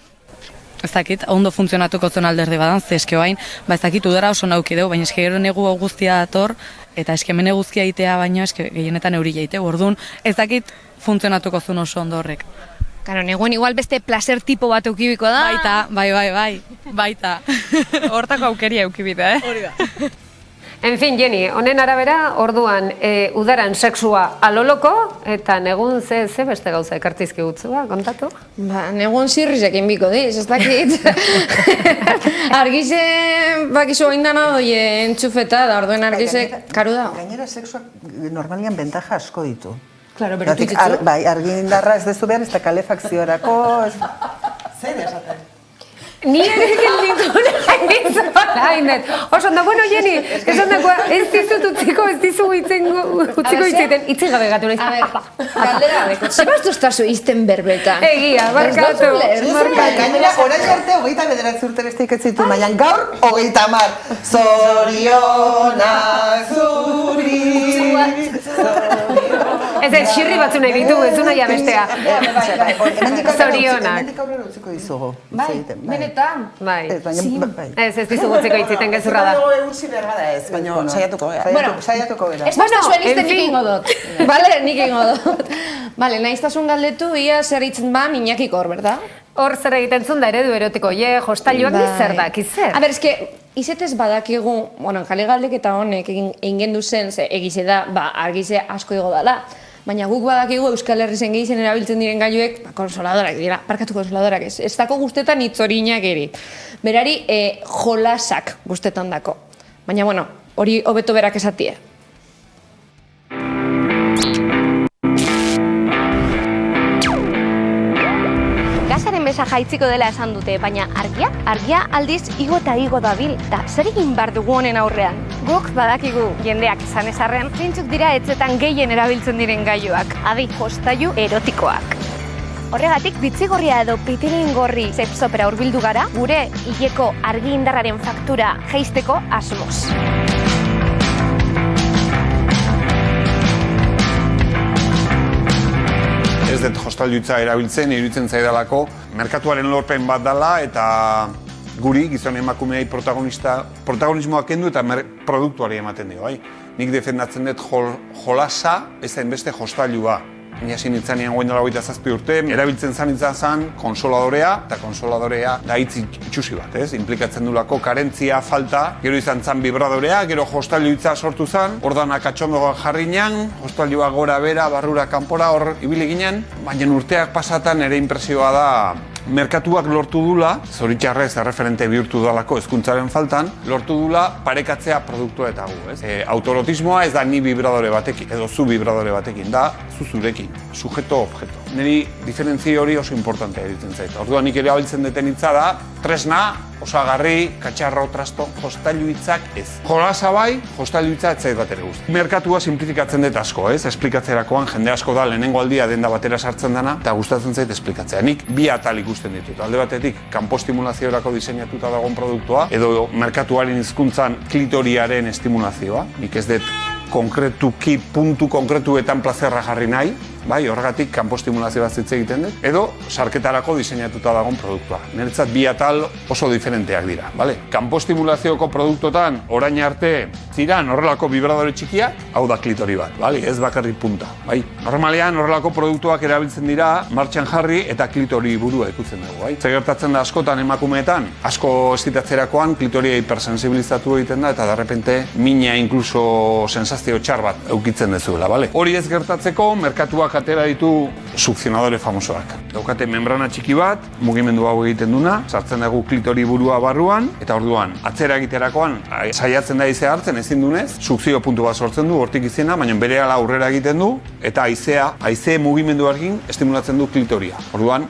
Ez dakit, ondo funtzionatuko zen alderdi badan, ze eske bain, ez dakit udara oso nauki dugu, baina eske gero negu guztia dator, eta eske mene guztia itea baino, eske gehienetan euri jaite, orduan, ez dakit funtzionatuko zuen oso ondo horrek. Karo, neguen igual beste placer tipo bat eukibiko da. Baita, baita. Hortako aukeria eukibita, Hori da. En fin, Jenny, honen arabera, orduan, udaran sexua aloloko, eta negun ze beste gauza ekartizki gutzua, kontatu? Negun zirrizekin biko diz, ez dakit. Argize, bakizu oindana doie entxufeta, da orduan argize, karu da. Gainera, sexuak normalian bentaja asko ditu. Claro, pero tu ditzu. Bai, argindarra ez dezu behar, ez da kalefakziorako... Zer esaten? Ni ere gelditu nahi zainet. Oso, da, bueno, Jenny, esan dagoa, ez dizut utziko, ez dizu utziko itziten. Itzi gabe gatu nahi. A ver, galdera beko, zebaztu estazu izten berbetan. Egia, barkatu. Gainera, orain arte, 29 urte beste iketzitu, baina gaur, 30. Zorionak zuri. Ez xirri batzu nahi ditugu, ez du nahi abestea. Zorionak. Hemendik aurrera utziko dizugu. Bai, benetan. Bai. Ez dizugu utziko itziten gezurra da. Utzi behar bada ez, baina saiatuko gara. Saiatuko gara. Ez basta zuen izten nik ingo dut. Bale, nik ingo dut. Bale, nahiztasun galdetu, ia zer itzen ba minakik hor, berda? Hor zer egiten zuen da eredu erotiko, jostailuak zer dak, izer? A ber, eske, izetez badakigu, bueno, jale galdek eta honek egin gendu zen, ze egize da, argize asko igo dala. Baina guk badakigu Euskal Herrizen gehien erabiltzen diren gailuek konsoladorak dira, parkatu konsoladorak ez. Ez dako guztetan itzorinak eri. Berari jolasak guztetan dako. Baina, bueno, hori hobeto berak esatie. Gasaren besa jaitziko dela esan dute, baina argia aldiz igo eta igo dabil, eta zer egin behar dugu honen aurrean? Guk badakigu jendeak esan esarren, zeintzuk dira etxetan gehien erabiltzen diren gailuak, adi jostailu erotikoak. Horregatik, bitzigorria edo pitilin gorri zepsopera hurbildu gara, gure hileko argi indarraren faktura jaisteko asmoz. Ez dut jostailuitza erabiltzen, iruditzen zaidalako, merkatuaren lorpen bat dela eta guri, gizon emakumeei protagonismoa kendu eta produktuari ematen dio. Nik defendatzen dut jolasa, ez da inbeste jostailua. Inasin itzanean goen dola 27 urte, erabiltzen zan konsoladorea, eta konsoladorea da hitz itxusi bat, ez? Implikatzen dulako karentzia, falta, gero izan zan vibradorea, gero jostailuitza sortu zan, ordanak atxondoa jarri ginen, jostailua gora bera, barrura kanpora hor ibili ginen, baina urteak pasatan ere impresioa da merkatuak lortu dula, zoritxarrez erreferente bihurtu dalako hezkuntzaren faltan, lortu dula parekatzea produktua eta gu, ez? Autorotismoa ez da ni vibradore batekin, edo zu vibradore batekin, da zu zurekin, sujeto-objeto. niri diferentzio hori oso importantea iruditzen zait. Orduan nik ere abiltzen duten hitza da, tresna, osagarri, katxarro, trasto, jostailu hitzak ez. Jolasa bai, jostailu hitza ez zait bat ere guzti. Merkatua simplifikatzen dut asko, ez? Esplikatzerakoan jende asko da lehenengo aldia denda batera sartzen dana, eta gustatzen zait esplikatzea. Nik bi atal ikusten ditut. Alde batetik, kanpostimulaziorako diseinatuta dagoen produktua, edo merkatuaren hizkuntzan klitoriaren estimulazioa. Nik ez dut konkretuki, puntu konkretuetan plazerra jarri nahi, bai, horregatik kanpostimulazio bat hitz egiten dut, edo sarketarako diseinatuta dagoen produktua. Niretzat bi atal oso diferenteak dira, bale? Kanpostimulazioko produktotan orain arte ziran horrelako vibradore txikiak, hau da klitori bat, bale? Ez bakarrik punta, bai? Normalean horrelako produktuak erabiltzen dira martxan jarri eta klitori burua ikutzen dugu, bai? Zer gertatzen da askotan emakumeetan, asko eskitatzerakoan klitoria hipersensibilizatu egiten da eta darrepente mina inkluso sensazio txar bat eukitzen dezuela, bale? Hori ez gertatzeko merkatuak atera ditu sukzionadore famosoak. Daukate membrana txiki bat, mugimendu hau egiten duna, sartzen dugu klitori burua barruan, eta orduan, atzera egiterakoan, saiatzen da haizea hartzen ezin dunez, sukzio puntu bat sortzen du, hortik izena, baina berehala aurrera egiten du, eta haize mugimenduarekin estimulatzen du klitoria. Orduan,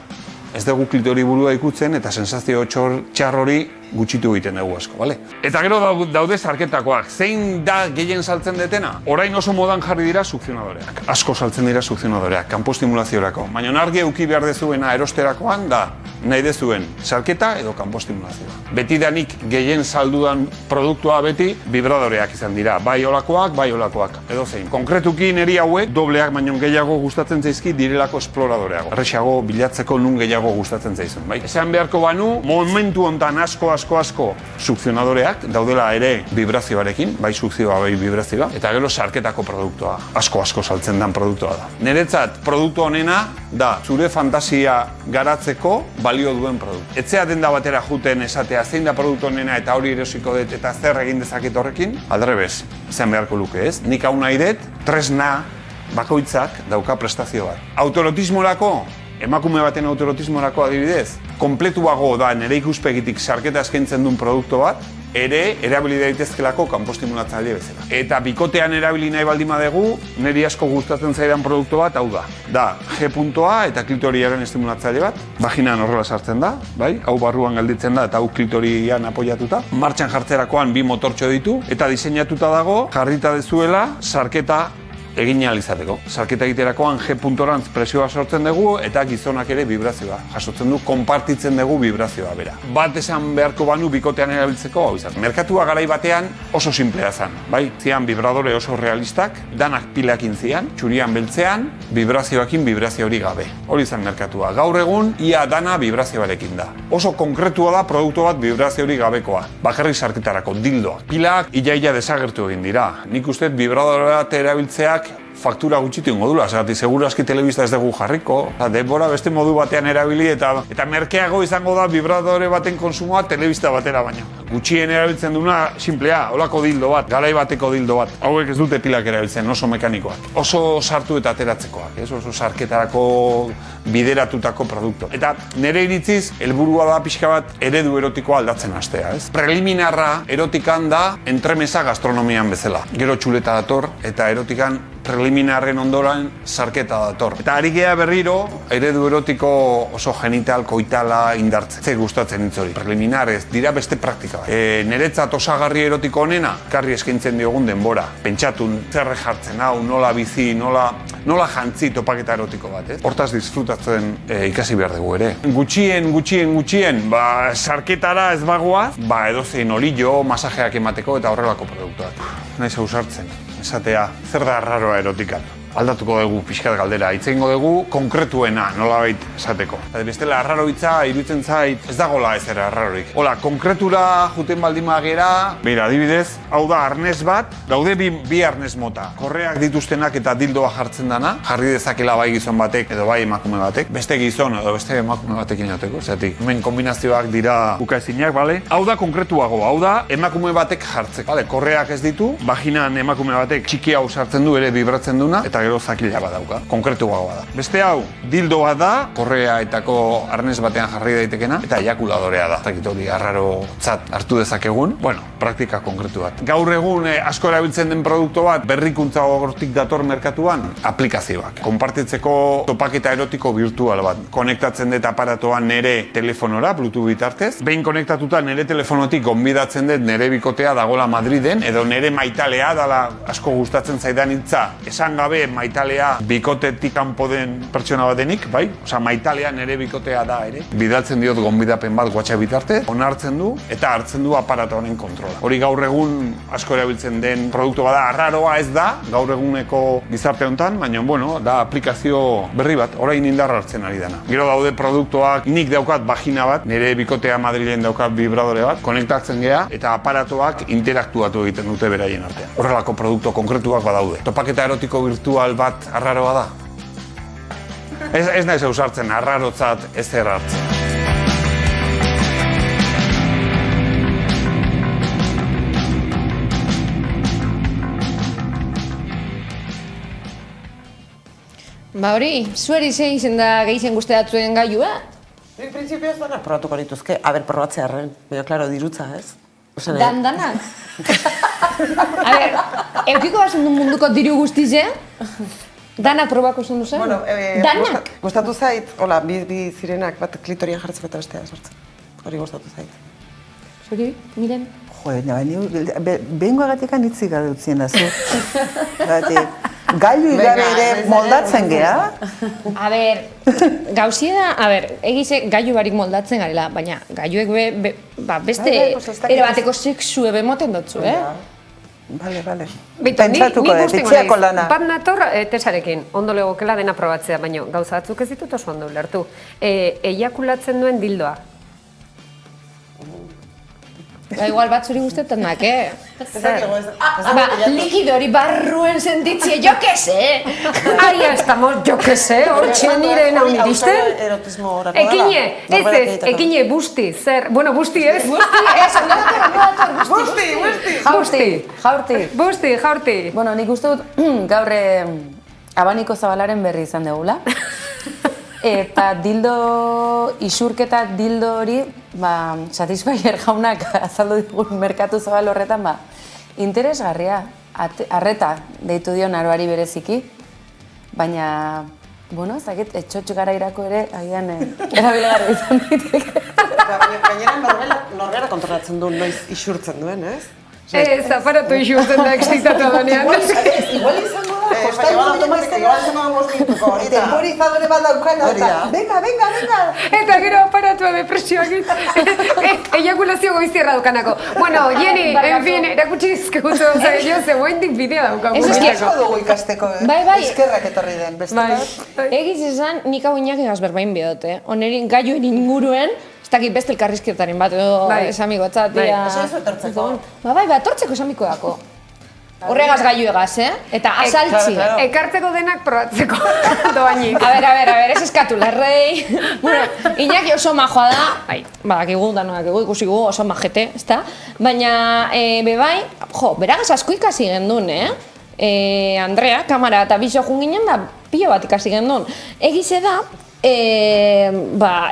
ez dugu klitori burua ikutzen, eta sensazio txar hori gutxitu egiten dugu asko, bale? Eta gero daude sarketakoak. Zein da gehien saltzen detena? Orain oso modan jarri dira sukzionadoreak. Asko saltzen dira sukzionadoreak, kanpostimulaziorako. Baina argi eduki behar dezuena erosterakoan da nahi dezuen sarketa edo kanpostimulazioa. Beti danik gehien saldudan produktua beti vibradoreak izan dira. Bai olakoak, edo zein. Konkretuki niri hauek dobleak baino gehiago gustatzen zaizki direlako esploradoreago. Errexago bilatzeko nun gehiago gustatzen zaizun, bai? Esan beharko banu, momentu hontan asko sukzionadoreak daudela ere vibrazioarekin, bai sukzioa, bai vibrazioa, eta gero sarketako produktua, asko saltzen den produktua da. Niretzat, produktu honena da zure fantasia garatzeko balio duen produktu. Etzea denda batera juten esatea zein da produktu honena eta hori erosiko dut eta zer egin dezaket horrekin, aldrebez, izan beharko luke ez. Nik hau nahi dut, tresna bakoitzak dauka prestazio bat. Autorotismorako, emakume baten autorotismorako adibidez, kompletuago da nire ikuspegitik sarketa eskaintzen duen produktu bat, ere erabili daitezkelako kanpostimulatzaile bezala. Eta bikotean erabili nahi baldin badegu, niri asko gustatzen zaidan produktu bat, hau da. Da G.A eta klitoriaren estimulatzaile bat, vaginan horrela sartzen da, bai? Hau barruan gelditzen da eta hau klitorian apoiatuta. Martxan jartzerakoan bi motortxo ditu eta diseinatuta dago, jarrita dezuela sarketa egin ahal izateko. Sarketa egiterakoan G.orantz presioa sortzen dugu eta gizonak ere vibrazioa. Jasotzen du, konpartitzen dugu vibrazioa bera. Bat esan beharko banu bikotean erabiltzeko hau izan. Merkatua garai batean oso simplea zen, bai? Zian vibradore oso realistak, danak pilakin zian, txurian beltzean, vibrazioakin vibrazio hori gabe. Hori izan merkatua. Gaur egun, ia dana vibrazioarekin da. Oso konkretua da produktu bat vibrazio hori gabekoa. Bakarrik sarketarako, dildoak. Pilak ia desagertu egin dira. Nik uste vibradore bat erabiltzeak faktura gutxitu ingo dula, zergatik seguru aski telebista ez dugu jarriko, denbora beste modu batean erabili eta merkeago izango da vibradore baten konsumoa telebista batera baina. Gutxien erabiltzen duna simplea, holako dildo bat, garai bateko dildo bat. Hauek ez dute pilak erabiltzen, oso mekanikoak. Oso sartu eta ateratzekoak, oso sarketarako bideratutako produktu. Eta nire iritziz, helburua da pixka bat eredu erotikoa aldatzen hastea, ez? Preliminarra erotikan da entremesa gastronomian bezala. Gero txuleta dator eta erotikan preliminarren ondoran sarketa dator. Eta ari gea berriro, eredu erotiko oso genital, koitala indartzen. Ze gustatzen hitz hori. Preliminarez, dira beste praktika. Niretzat osagarri erotiko honena, karri eskaintzen diogun denbora. Pentsatun, zerre jartzen hau, nola bizi, nola jantzi topaketa erotiko bat, ez? Hortaz disfrutatzen ikasi behar dugu ere. Gutxien, sarketara ez bagoaz, edozein olillo, masajeak emateko eta horrelako produktuak. Naiz ausartzen. Esatea, zer da arraroa erotikan? Aldatuko dugu pixkat galdera, hitz egingo dugu konkretuena nolabait esateko. Bestela arraro hitza iruditzen zait ez dagoela ezer arrarorik. Hola, konkretura juten baldin bagera, beira, adibidez, hau da arnes bat, daude bi arnes mota. Korreak dituztenak eta dildoa jartzen dana, jarri dezakela bai gizon batek edo bai emakume batek, beste gizon edo beste emakume batekin jateko, zeratik, hemen kombinazioak dira ukaezinak, bale? Hau da konkretuago, hau da emakume batek jartzeko. Bale, korreak ez ditu, vaginan emakume batek txiki hau sartzen du ere vibratzen duna, eta gero zakila badauka, konkretuago bada. Beste hau, dildo bat da, korreaetako arnez batean jarri daitekena, eta ejakuladorea da. Zakit hori arrarotzat hartu dezakegun, bueno, praktika konkretu bat. Gaur egun asko erabiltzen den produktu bat, berrikuntza hortik dator merkatuan, aplikazioak. Konpartitzeko topaketa erotiko virtual bat. Konektatzen dut aparatoan nere telefonora, Bluetooth bitartez. Behin konektatuta nere telefonotik gonbidatzen dut nere bikotea dagola Madriden, edo nere maitalea dala asko gustatzen zaidan hitza. Esan gabe maitalea bikotetik kanpo den pertsona bat denik, bai? Osea, maitalea nere bikotea da ere. Bidaltzen diot gonbidapen bat WhatsApp bitartez, onartzen du eta hartzen du aparatu honen kontrola. Hori gaur egun asko erabiltzen den produktu bada, arraroa ez da, gaur eguneko gizarte honetan, baina bueno, da aplikazio berri bat, orain indarra hartzen ari dena. Gero daude produktuak, nik daukat bagina bat, nire bikotea Madrilen daukat vibradore bat, konektatzen gea eta aparatuak interaktuatu egiten dute beraien artean. Horrelako produktu konkretuak badaude. Topaketa erotiko virtual bat arraroa da? Ez naiz ausartzen, arrarotzat ez zer hartzen. Ba hori, zueri zein izen da gehizen guzteatzuen gailua? Nik printzipioz danak probatuko dituzke, probatzea arren, baina, klaro, dirutza, ez? Danak? A ber, eukiko bazen du munduko diru guztize? Danak probako zen duzen? Bueno, danak? Gustatu zait, hola, bi zirenak bat klitorian jartzen eta bestea sortzen. Hori gustatu zait. Zuri, miren? Jo, behingo agatekan hitzik gadutzen da, zu. Gailu igabe ere moldatzen geha? A ber, gauzie da, egize gailu barik moldatzen garela, baina gailuek beste erabateko sexue bemoten dutzu, Bale. Pentsatuko dut, etxeako lana. Bat nator tesarekin, ondo legokela dena probatzea, baina gauza batzuk ez ditut oso ondo ulertu. Eiakulatzen duen dildoa. Igual bat zuri guztetan dak, likido hori barruen sentitzie, jo que se! Ahí estamos, jo que se, hortxe nire naun iristen. Erotismo horako dela. Ekine, ekine, busti, zer, bueno, busti ez? Busti, jaurti. Bueno, nik uste dut gaur abaniko zabalaren berri izan degula. Eta isurketa dildo hori, Satisfyer jaunak azaldu digun merkatu zabal horretan, interesgarria, arreta deitu dion aroari bereziki, baina, bueno, zakit, etxotx gara irako ere, agian erabilegarra izan diteke. Gainera norbera kontrolatzen duen, noiz isurtzen duen, ez? Ez, aparatu isurtzen da excitatu donean. Igual izango da, jostailu dut temporizadore bat daukana, eta venga. Eta gero aparatua depresioak eiakulazio goizierra daukanako. Bueno, Jenny, en fin, erakutsi izkeutu, jo zeboendik bidea daukagu. Ez esko dugu ikasteko, eskerrak etorri den, beste bat. Egiz esan, nik hau inaki gazber bain bidote. Onerin gaioen inguruen, ez dakit beste elkarrizketaren bat, esamigotzat. Eso ez etortzeko. Bai, etortzeko esamiko dako. Horregaz gaiuegaz, eta asaltzi. Ekartzeko denak probatzeko doainik. A ber, ez eskatu lerrei. Bueno, Iñaki oso majoa da, badakigu, danodakigu, ikusigu oso majete, ezta? Baina, bebai, beragaz asko ikasi gendun, Andrea, kamara eta biso junginen, pilo bat ikasi gendun. Egize da,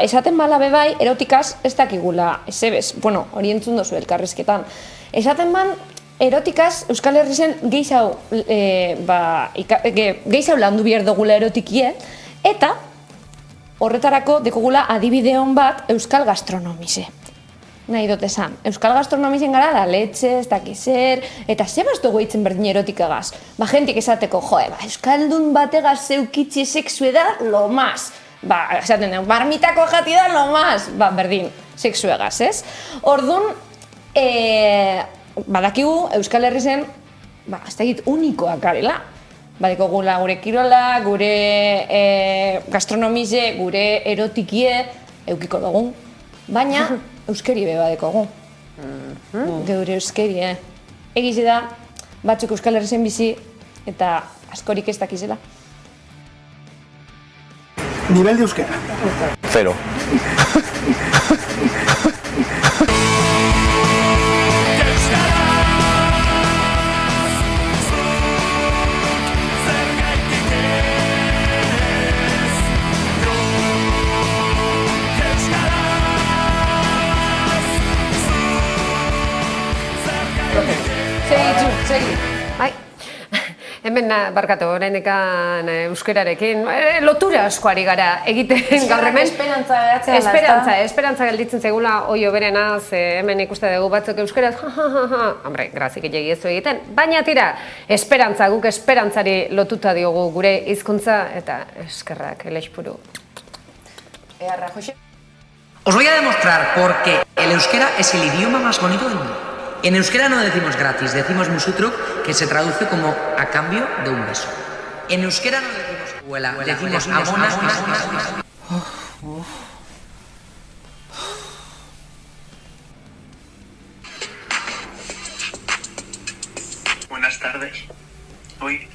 esaten bala bebai, erotikaz ez dakigula, ezebez, bueno, hori entzun dozu elkarrizketan. Esaten ban, erotikaz, Euskal Herrizen gehiago landu behar dugula erotikie, eta horretarako dekogula adibideon bat Euskal Gastronomize. Nahi dut esan, Euskal Gastronomizen gara da letxe, ez dakizer, eta zebaz dugu eitzen berdin erotikagaz. Jentik esateko, Euskaldun bategaz zeukitxe sexue da, lo mas. Esaten den, marmitako jati da, lo mas. Berdin, sexuegaz, ez? Orduan, badakigu Euskal Herrizen, ez dakit unikoak garela. Badekogula gure kirola, gure gastronomize, gure erotikie, eukiko dugun. Baina, euskeri be badekogu. Geure euskeri, Egize da, batzuk Euskal Herrizen bizi, eta askorik ez dakizela. Nivel de euskera. 0. Hemen, barkatu, oraindekan euskararekin, lotura asko ari gara egiten gaur hemen. Esperantza gelditzen zegula oio berenaz, hemen ikuste dugu batzuk euskaraz, hombre, grazik egin ez du egiten, baina tira, esperantza, guk esperantzari lotuta diogu gure hizkuntza eta eskerrak, Elexpuru. Earra, Jose. Os voy a demostrar por qué el euskera es el idioma más bonito del mundo. En euskera no decimos gratis, decimos musutruk, que se traduce como a cambio de un beso. En euskera no decimos huela, decimos amona. Buenas tardes. Hoy,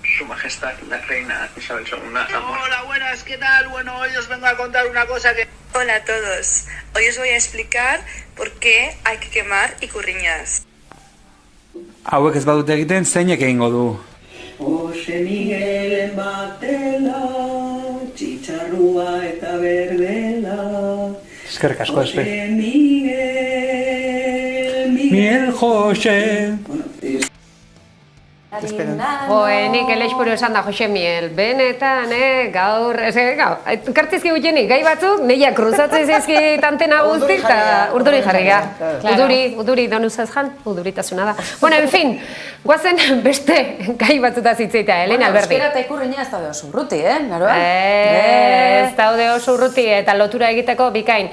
Su Majestad, la Reina Isabel II. Hola, buenas, ¿qué tal? Bueno, hoy os vengo a contar una cosa que... Hola a todos. Hoy os voy a explicar por qué hay que quemar ikurriñas. Hauek ez badute egiten, zeinek egingo du? Jose Miguelen batela, txitxarrua eta berdela. Eskerrik asko, Espe. Jose Miguel Jose. Nik Elexpuru esan da Jose Miel, benetan, gaur, kartizki gutxenik, gai batzuk, neiak kruzatzen zizkit antena guztik, eta urduri jarri ga. Uduri, donuzaz jan, uduritasuna da. Bueno, en fin, guazen beste gai batzutaz hitzeita, Elena Alberdi. Euskera eta ikurriña ez daude oso urruti, naroa? Ez daude oso urruti eta lotura egiteko bikain.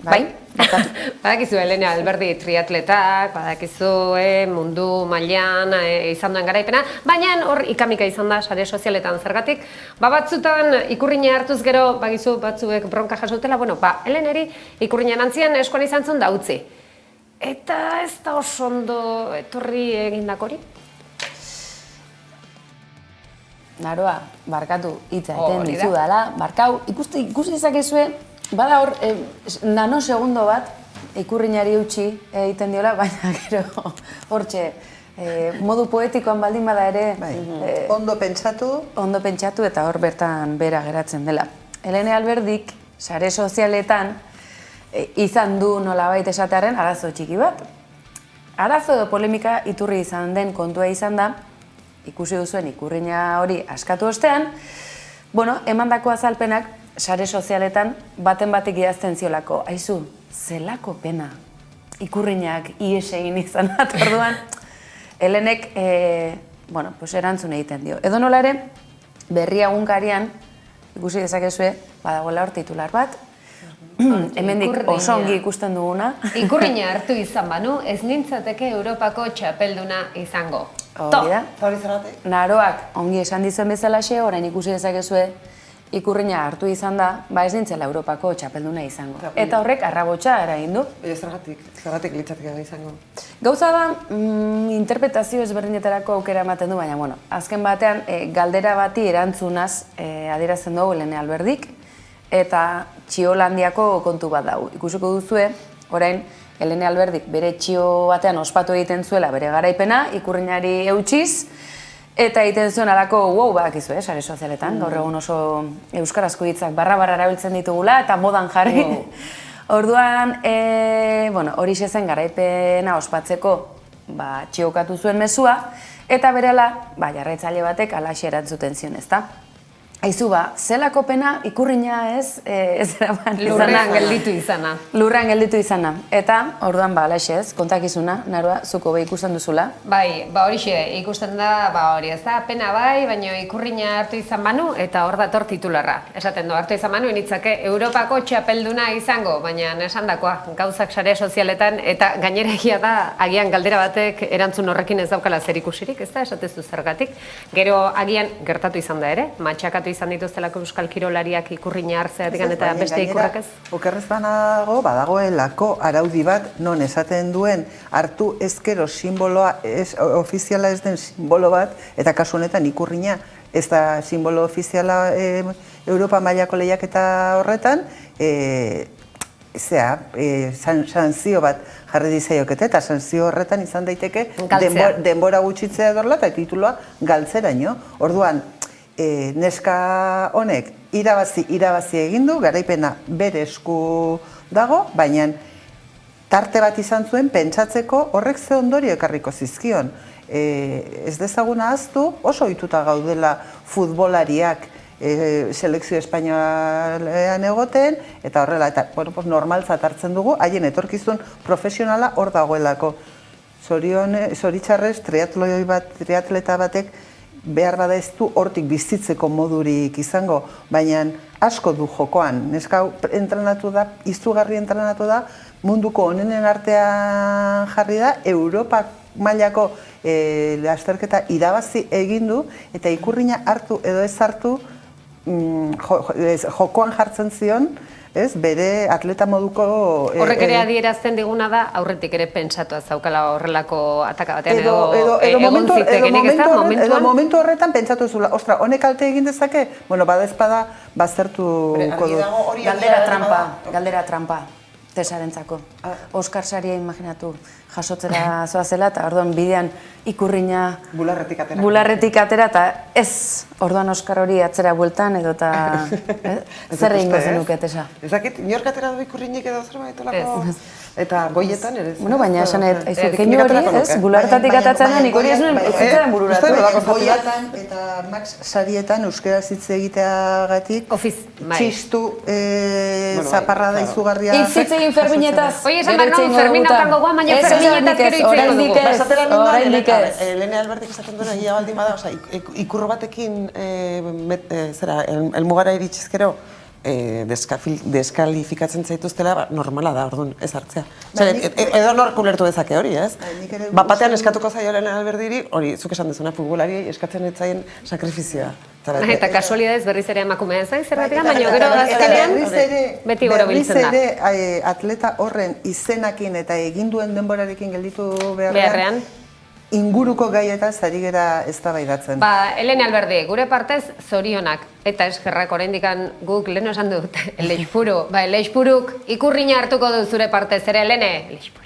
Bai? Badakizu, Elena Alberdi triatletak, badakizu mundu mailan izan duen garaipena, baina hor ikamika izan da sare sozialetan zergatik. Batzutan ikurriña hartuz gero, bagizu batzuek bronka jasotela, Eleneri ikurriñan antzian eskoan izan zuen da utzi. Eta ez da oso ondo etorri egindakori? Naroa, barkatu hitza eten dizu dala, barkau, ikusi dezakezue, bada hor, nanosegundo bat, ikurriñari utzi egiten diola, baina gero hortxe, modu poetikoan baldin bada ere... Ondo pentsatu. Ondo pentsatu eta hor bertan bera geratzen dela. Elene Alberdik, sare sozialetan, izan du nolabait esatearen arazo txiki bat. Arazo edo polemika iturri izan den kontua izan da, ikusi duzuen ikurriña hori askatu ostean, emandako azalpenak sare sozialetan baten batik idazten ziolako. Aizu, zelako pena ikurriñak ies egin izan bat, orduan, Helenek, erantzun egiten dio. Edo nola ere, berri egunkarian, ikusi dezakezue, badagoela hor titular bat, hemendik oso ongi ikusten duguna. Ikurriña hartu izan banu, ez nintzateke Europako txapelduna izango. Naroak ongi esan dizuen bezalaxe, orain ikusi dezakezue, ikurriña hartu izan da, ez nintzela Europako txapelduna izango. Eta horrek arrabotsa eragin du. Zergatik litzateke izango. Gauza da, interpretazio ezberdinetarako aukera ematen du, baina, azken batean, galdera bati erantzunaz adierazten dugu Elene Alberdik, eta Txiolandiako kontu bat dago. Ikusiko duzue, orain, Elene Alberdik bere txio batean ospatu egiten zuela bere garaipena, ikurriñari eutsiz, eta egiten zuen alako, badakizu, sare sozialetan, gaur egun oso euskarazko hitzak barra-barra erabiltzen ditugula, eta modan jarri. Orduan, hori zen garaipena ospatzeko txiokatu zuen mezua, eta berela, jarraitzaile batek alaxe erantzuten zion, ezta? Aizu zelako pena ikurriña ez eraban izana. Lurrean gelditu izana. Lurrean gelditu izana. Eta, orduan, alaxe ez, kontakizuna, Naroa, zuko ikusten duzula. Bai, horixe, ikusten da, hori ez da, pena bai, baina ikurriña hartu izan banu, eta hor dator titularra. Esaten du, hartu izan banu, initzake Europako txapelduna izango, baina esandakoa, gauzak sare sozialetan, eta gainera egia da, agian galdera batek erantzun horrekin ez daukala zer ikusirik, ez da, esatezu zergatik. Gero, agian, gertatu izan da ere, matxakatu izan dituztelako euskal kirolariak ikurriña hartzeatik eta beste ikurrak ez? Okerrez badagoelako araudi bat non esaten duen hartu ezkero simboloa ofiziala ez den simbolo bat, eta kasu honetan ikurriña ez da simbolo ofiziala Europa mailako lehiaketa horretan, sanzio bat jarri dizaiokete, eta sanzio horretan izan daiteke denbora gutxitzea edorla eta tituloa galtzeraino. Orduan, neska honek irabazi egin du, garaipena bere esku dago, baina tarte bat izan zuen pentsatzeko horrek ze ondorio ekarriko zizkion. ez dezaguna ahaztu, oso ohituta gaudela futbolariak selekzio espainolean egoten, eta horrela, eta normaltzat hartzen dugu, haien etorkizun profesionala hor dagoelako. Zoritxarrez, triatleta batek behar bada ez du hortik bizitzeko modurik izango, baina asko du jokoan. Neska entrenatu da, izugarri entrenatu da, munduko onenen artean jarri da, Europa mailako lasterketa irabazi egin du, eta ikurrina hartu edo ez hartu jokoan jartzen zion, bere atleta moduko... Horrek ere adierazten diguna da, aurretik ere pentsatu zaukala horrelako ataka batean egon zitekenik ez da, momentuan? Edo momentu horretan pentsatu zula, ostra, honek kalte egin dezake? Bueno, badezpada, baztertuko du. Galdera trampa, tesarentzako. Oskar saria imaginatu, jasotzera zoazela, eta orduan bidean ikurrina bularretik atera, eta ez orduan Oskar hori atzera bueltan, edo eta zer egingo zenuke, Tesa? Ez dakit, inork atera du ikurrinik edo zerbait olako? Eta goietan ere? Bueno, baina esan keinu hori, ez, bularretatik atatzen da, nik hori ez nuen zitzaren bururatu. Goietan eta Max sarietan euskera zitze egiteagatik txistu zaparra da izugarria. Hitz egin Ferminetaz. Oie, esan behar nago, Fermin hautango guan, baina Ferminetaz gero hitz egin dugu. Oraindik ez. Lene Albertik esaten duena, ia baldin bada, ikurro batekin elmugara iritsizkero, deskalifikatzen zaituztela, normala da, orduan, ez hartzea. Edo nork ulertu dezake hori, ez? Bapatean eskatuko zaio Lene Albertiri, hori, zuk esan dezuna, futbolari eskatzen etzaien sakrifizioa. Eta kasualidadez berriz ere emakumea ez zergatik, baina gero azkenean beti gero biltzen da. Berriz ere atleta horren izenakin eta eginduen denborarekin gelditu beharrean, inguruko gaietaz ari gera eztabaidatzen. Elene Alberdi, gure partez zorionak eta eskerrak oraindikan guk lehen esan dut, Elexpuru. Elexpuruk ikurrina hartuko du zure partez ere, Elene? Elexpuru.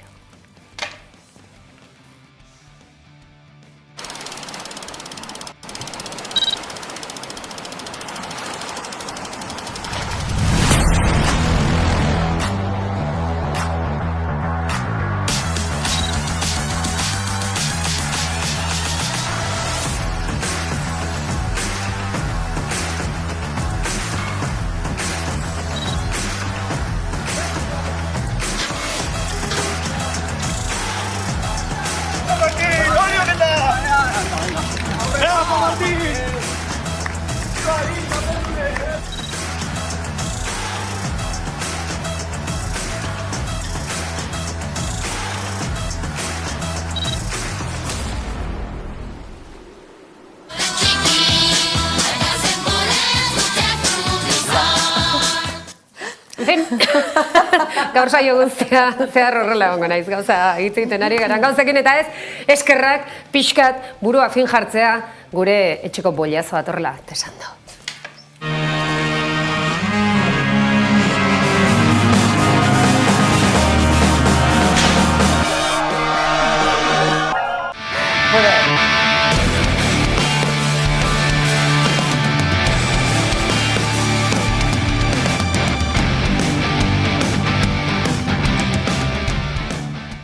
Gaur saio guztia zehar horrela egongo naiz, gauza hitz egiten ari gara gauzekin, eta ez eskerrak pixkat burua fin jartzea gure etxeko boliazo bat horrela tesan du.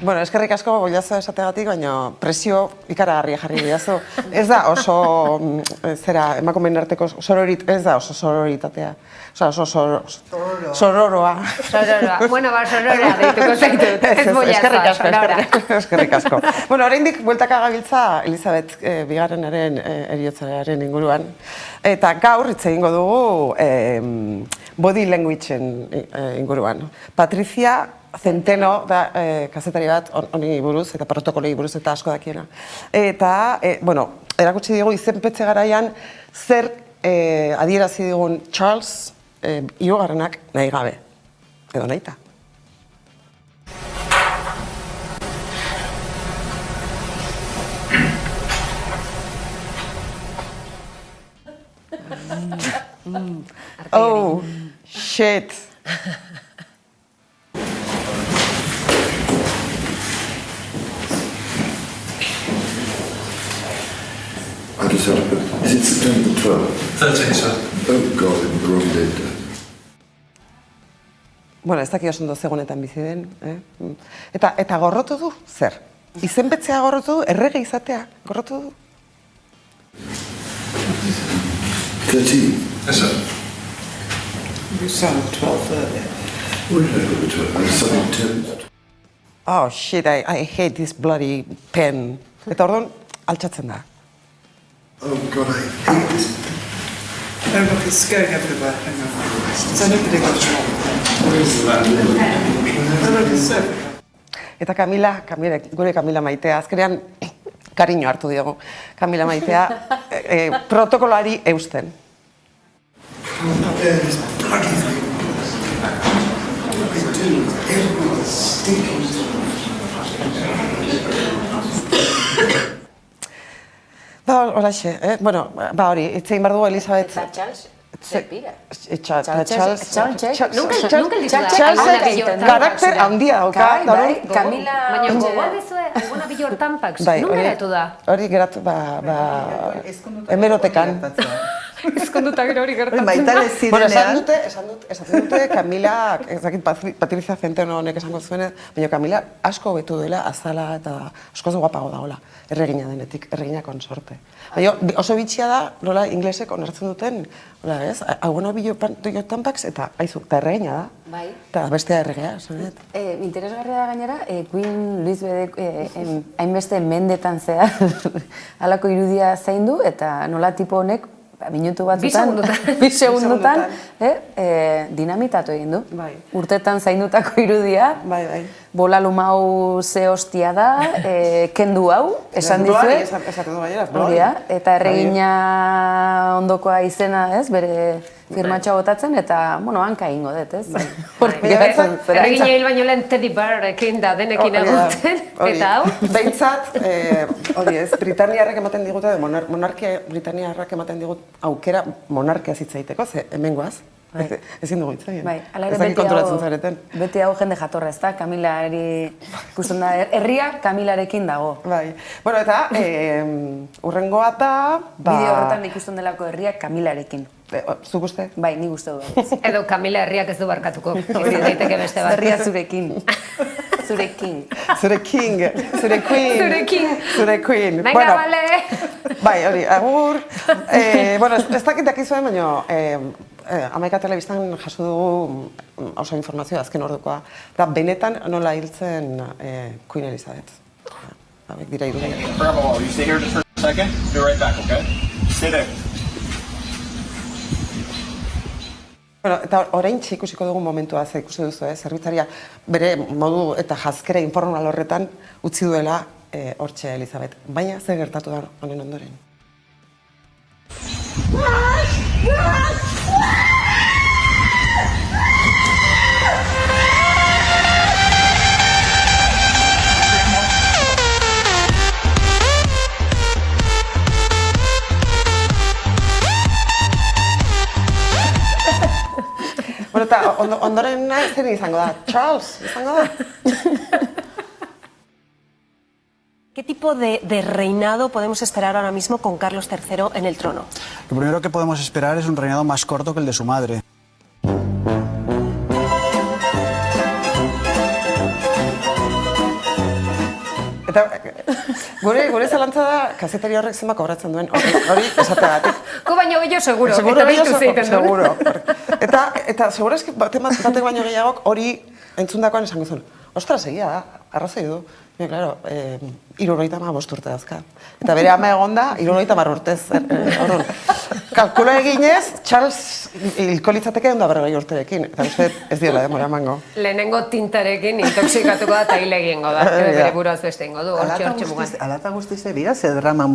Bueno, eskerrik asko Bollazo esategatik, baina presio ikaragarria jarri didazu. Ez da oso, emakumeen arteko ez da oso sororitatea. Oso sororoa. Sororoa. Bueno, sororoa deituko zaitut. Ez Bollazo, eskerrik asko. Bueno, oraindik bueltaka gabiltza Elizabeth Bigarrenaren heriotzaren inguruan. Eta gaur hitz egingo dugu body languageen inguruan. Patricia Centeno da kazetari bat honi buruz eta protokolei buruz eta asko dakiena. Eta, erakutsi digu izenpetze garaian zer adierazi digun Charles Hirugarrenak nahi gabe. Edo nahita. Oh, shit. I just had a bit. Is it September 12th? 13th, sir. Oh God, I'm the wrong date. Bueno, ez dakit oso ondo zegonetan bizi den. Eta gorrotu du zer? Izenbetzea gorrotu du, errege izatea, gorrotu du. 13. Eso. You sound 12 earlier. Oh shit, I hate this bloody pen. Eta orduan, altxatzen da. Oh God, I hate this. Oh look, it's going everywhere. Hang on. So nobody got it. Eta gure Kamila maitea, azkenean kariño hartu diogu. Kamila maitea, protokolari eusten. Ba, horaxe, bueno, ba hori, itzein behar dugu Elizabeth... Eta Charles, zepira. Charles, karakter handia dauka. Kamila, baina gogoan dizue, alguna bilor tampax, nun geratu da? Hori geratu, hemerotekan. Ezkonduta gero hori gertatzen da. Maitan ez zirenean. Esaten dute, Kamila, ez dakit Patricia Centeno honek esango zuenez, baina Kamila asko hobetu dela azala eta askoz guapago dagoela, erregina denetik, erregina konsorte. Baina oso bitxia da, nola inglesek onartzen duten, hola ez, hauena bilo tampax eta aizu, eta erregina da. Bai. Eta bestea erregea, zanet. Interesgarria da gainera, Queen Luis Bedek hainbeste mendetan zehar halako irudia zaindu eta nola tipo honek minutu batzutan, bi segundutan, dinamitatu egin du. Urtetan zaindutako irudia, bola lumau ze hostia da, kendu hau, esan dizue. Eta erregina ondokoa izena, bere firmatxoa botatzen, eta, bueno, hanka egingo dut, ez? Erregina hil baino lehen Teddy Bearekin da denekin egoten, eta hau? Behintzat, hori ez, Britaniarrak ematen digute, monarkia Britaniarrak ematen digut aukera monarkia zitzaiteko, ze hemen goaz, ezin dugu itzai. Ez dakit konturatzen zareten. Beti hau jende jatorra ez da, Kamilari ikusten da, herria Kamilarekin dago. Bueno, eta urrengoa da... Bideo horretan ikusten delako herria Kamilarekin. Zuk uste? Bai, nik uste du. Edo Kamila herriak ez du barkatuko. Izan daiteke beste bat. Herria zurekin. Zure king. Zure king. Zure queen. Zure king. Zure queen. Venga, bale! Bai, hori, agur. Bueno, ez dakit dakizuen, baina Amaika Telebistan jaso dugu oso informazioa azken ordukoa. Eta benetan nola hiltzen Queen Elizabeth. Hauek dira irudia. You stay here just for a second. Be right back, okay? Stay there. Bueno, eta orain ikusiko dugu momentua, ze ikusi duzu, zerbitzaria bere modu eta jazkera informal horretan utzi duela hortxe Elizabeth. Baina zer gertatu da honen ondoren? Bueno, eta ondoren zer izango da? Charles, izango da? ¿Qué tipo de reinado podemos esperar ahora mismo con Carlos III en el trono? Lo primero que podemos esperar es un reinado más corto que el de su madre. Eta gure zalantza da, kazetari horrek zenba kobratzen duen, hori esateagatik. Ko baino gehiago seguro, eta behitu zeiten duen. Seguro. Eta seguro eski batek baino gehiagok hori entzundakoan esango zuen. Ostras, egia da, arrazoi du. Baina, klaro, 75 urte dazka. Eta bere ama egonda, 75 urtez. Kalkula eginez, Charles hilko litzateke egon da 40 urterekin. Eta uste ez diola demora emango. Lehenengo tintarekin intoxikatuko da eta hil egingo da. Bere buruaz beste ingo du, hortxe mugan. Alata guztize, bira, ze drama,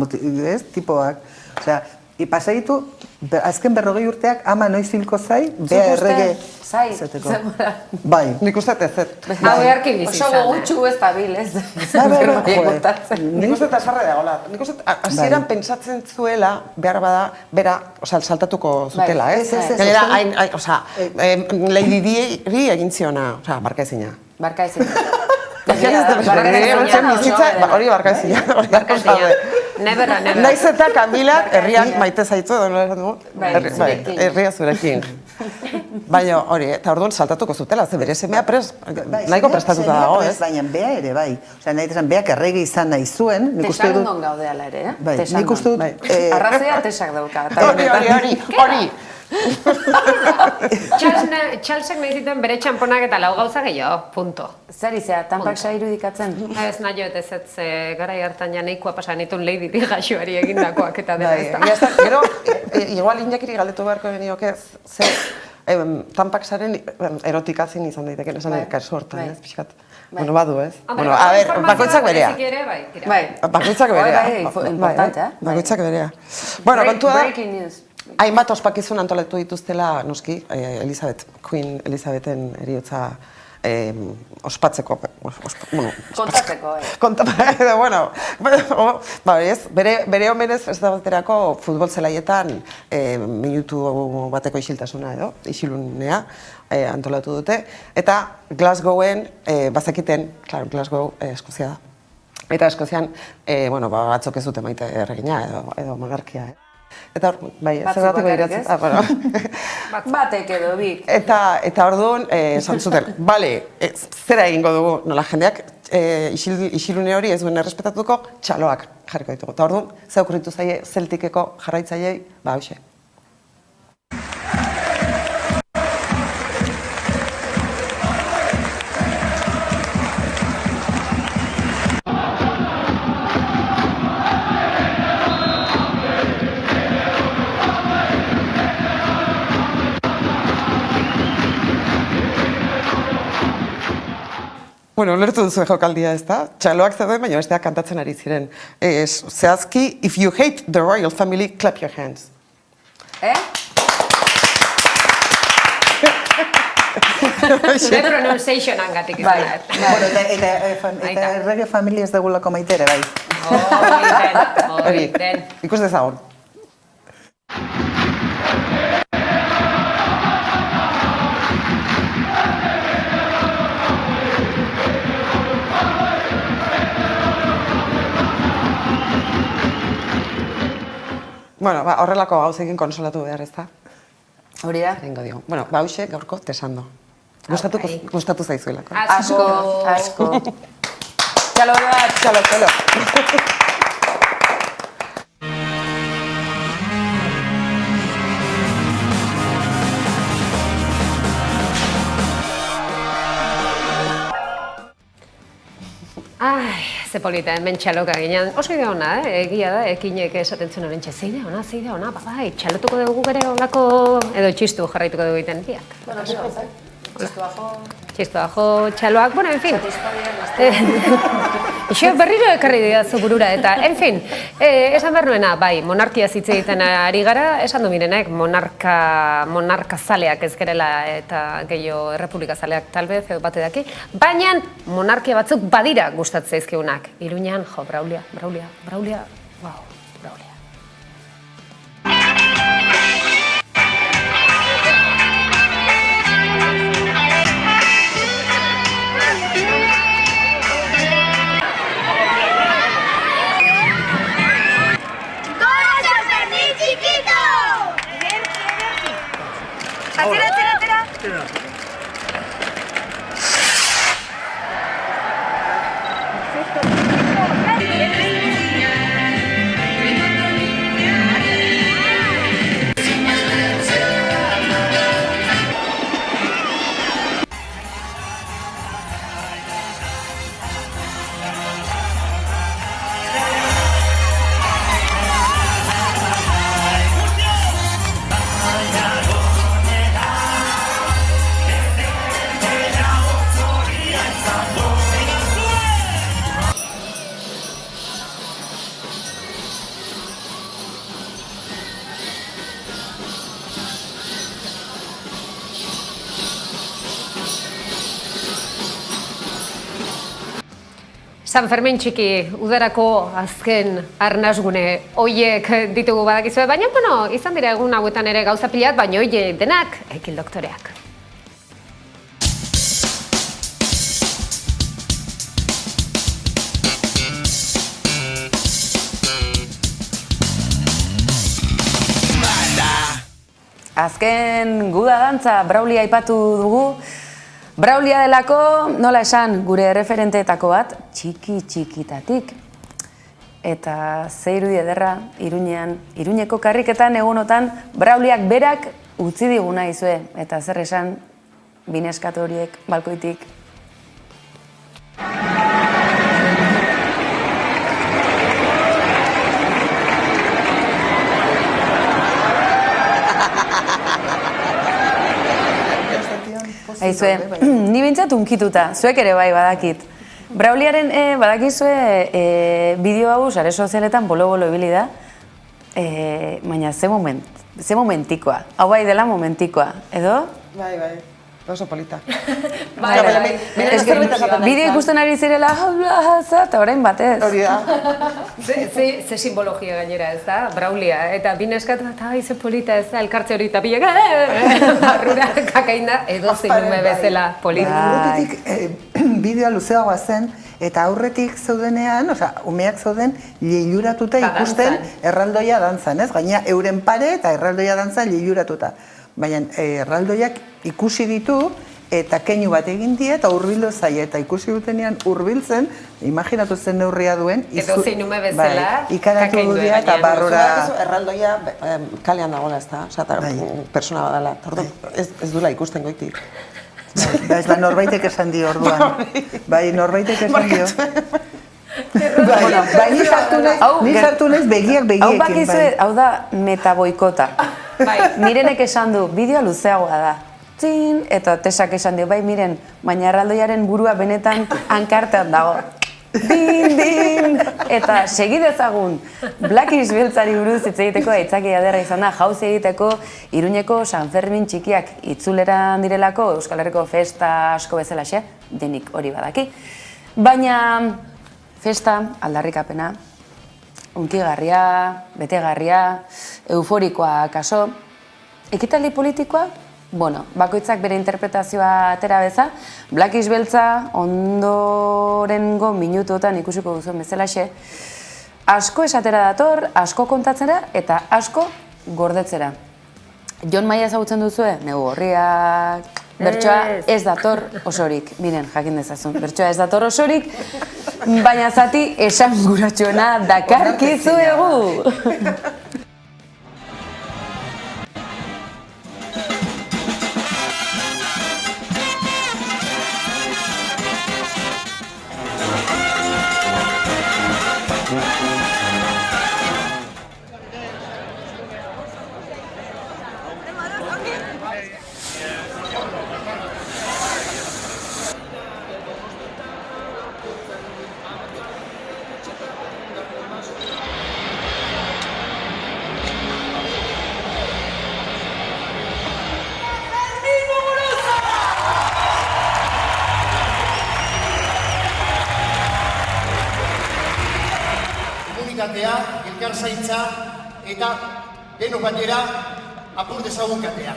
tipoak. Osea, pasaitu, azken 40 urteak ama noiz hilko zai, bea errege... Zai, bai, nik uste ez. Hau eharki bizizan. Oso gutxu ez da bil, ez. Nik uste eta zarra dagoela. Nik uste hasieran pentsatzen zuela, behar bada, bera, saltatuko zutela, ez? Gainera, Lady Di egin ziona, barka ezina. Barka ezina. Hori barka ezina. Neberra. Naiz eta Kamilak herriak maite zaitu, herria zurekin. Baina hori, eta orduan saltatuko zutela, ze bere semea nahiko prestatuta dago, ez? Baina bea ere, bai. Osea, nahi esan, beak errege izan nahi zuen. Tesandon gaudeala ere, eh? Bai, nik uste dut... Arrazea tesak dauka. Hori. Charlesek nahi zituen bere txamponak eta lau gauza gehiago, punto. Zer izea, tanpak sa irudikatzen? Ez nahi joet ez garai hartan ja nahikoa pasan itun Lady Di gaxoari egindakoak eta dela ez da. Gero, igual inakiri galdetu beharko genioke, ze tanpaksaren erotikazin izan daiteken, esan kasu hortan, ez, pixkat. Bueno, badu, ez? Bueno, a ver, bakoitzak berea. Bakoitzak berea. Bakoitzak berea. Bueno, kontua da, hainbat ospakizun antolatu dituztela, noski, Queen Elizabethen eriotza ospatzeko, kontatzeko, bueno, bere omenez ez da baterako futbol zelaietan minutu bateko isiltasuna edo, isilunea antolatu dute, eta Glasgowen bazekiten, claro, Glasgow Eskozia da. Eta Eskozian, batzok ez dute maite erregina edo monarkia, Eta hor, bai, zer bateko iratzen. Batek edo bik. Eta orduan, esan zuten, bale, zera egingo dugu, nola jendeak isilune hori ez duen errespetatuko, txaloak jarriko ditugu. Eta orduan, ze okurritu zaie Celticeko jarraitzaileei, hoxe. Bueno, lertu duzu jokaldia ez da, txaloak zeuden, baina besteak kantatzen ari ziren. Zehazki, if you hate the royal family, clap your hands. Zure pronunciation angatik izan. Eta errege familia ez degulako maitere, bai. Hori, den. Ikus dezagun. Bueno, horrelako gauzekin konsolatu behar ez da. Hori da? Egingo dio. Bueno, hauxe gaurko tesando. Gustatu zaizuelako. Asko. Txalo bat. Txalo. Ai, ze polita, hemen txaloka ginen. Oso idea ona, egia da, ekinek esaten zuen horrentxe. Ze idea ona, bai, txalotuko dugu gure olako, edo txistu jarraituko dugu egiten biak. Bueno, Txistu ajo, txaloak, bueno, en fin. Ixo berriro ekarri didazu burura eta, en fin, esan behar nuena, bai, monarkia hitz egiten ari gara, esan du mirenek, monarka zaleak ez gerela eta gehiago errepublika zaleak talbez, edo bate daki, baina monarkia batzuk badira gustatzen zaizkigunak. Iruñan, jo, Braulia, wow, Braulia. San Fermin txiki, udarako azken arnasgune hoiek ditugu badakizue, baina, bueno, izan dira egun hauetan ere gauza pilat, baina hoiek denak Ekil doktoreak. azken guda dantza Braulia aipatu dugu. Braulia delako, nola esan, gure referenteetako bat, txiki-txikitatik. Eta ze irudi ederra, Iruñeko karriketan egunotan, Brauliak berak utzi diguna izue. Eta zer esan, bineskat horiek, balkoitik. Aizue, ni bintzat unkituta, zuek ere bai badakit. Brauliaren badakizue bideo hau sare sozialetan bolo-bolo ibili da, baina ze momentikoa, hau bai dela momentikoa, edo? Bai, oso polita. Bideo ikusten ari zirela, eta orain batez. Hori da. Ze simbologia gainera, ez da? Braulia, eta bineskat, eta ze polita, ez da, elkartze hori eta bilak, barrura kakaina, edo zinume bezala polita. Aurretik bideoa luzeagoa zen, eta aurretik zeudenean, umeak zeuden, leiluratuta ikusten erraldoia dantzan, ez? Gaina euren pare eta erraldoia dantzan leiluratuta. Baina erraldoiak ikusi ditu eta keinu bat egin die eta hurbildu zaie eta ikusi dutenean hurbiltzen, imaginatu zen neurria duen. Edo zeinume bezala, ikaratu dudia eta barrura... Erraldoia kalean dagoela ez da, persona badala. Ez dula ikusten goitik. Ez da, norbaitek esan dio orduan. Bai, norbaitek esan dio. Bai, ni sartu naiz begiekin. Hau bakizue, hau da metaboikota. Mirenek esan du, bideoa luzeagoa da. Txin, eta Tesak esan dio, bai miren, baina erraldoiaren burua benetan hankartean dago. Din! Eta segidezagun, Blackis beltzari buruz hitz egiteko aitzaki aderra izan da, jauzi egiteko Iruñeko San Fermin txikiak itzuleran direlako Euskal Herriko festa asko bezalaxe, denik hori badaki. Baina festa, aldarrikapena, unkigarria, betegarria, euforikoa kaso, ekitaldi politikoa, bakoitzak bere interpretazioa atera beza, Blackis beltza ondorengo minutuotan ikusiko duzuen bezalaxe, asko esatera dator, asko kontatzera eta asko gordetzera. Jon Maia ezagutzen duzue, negu horriak, bertsoa ez dator osorik, miren, jakin dezazun, bertsoa ez dator osorik, baina zati esan guratxoena dakarkizuegu. Elkar zaintza eta denok batera apur dezagun katea.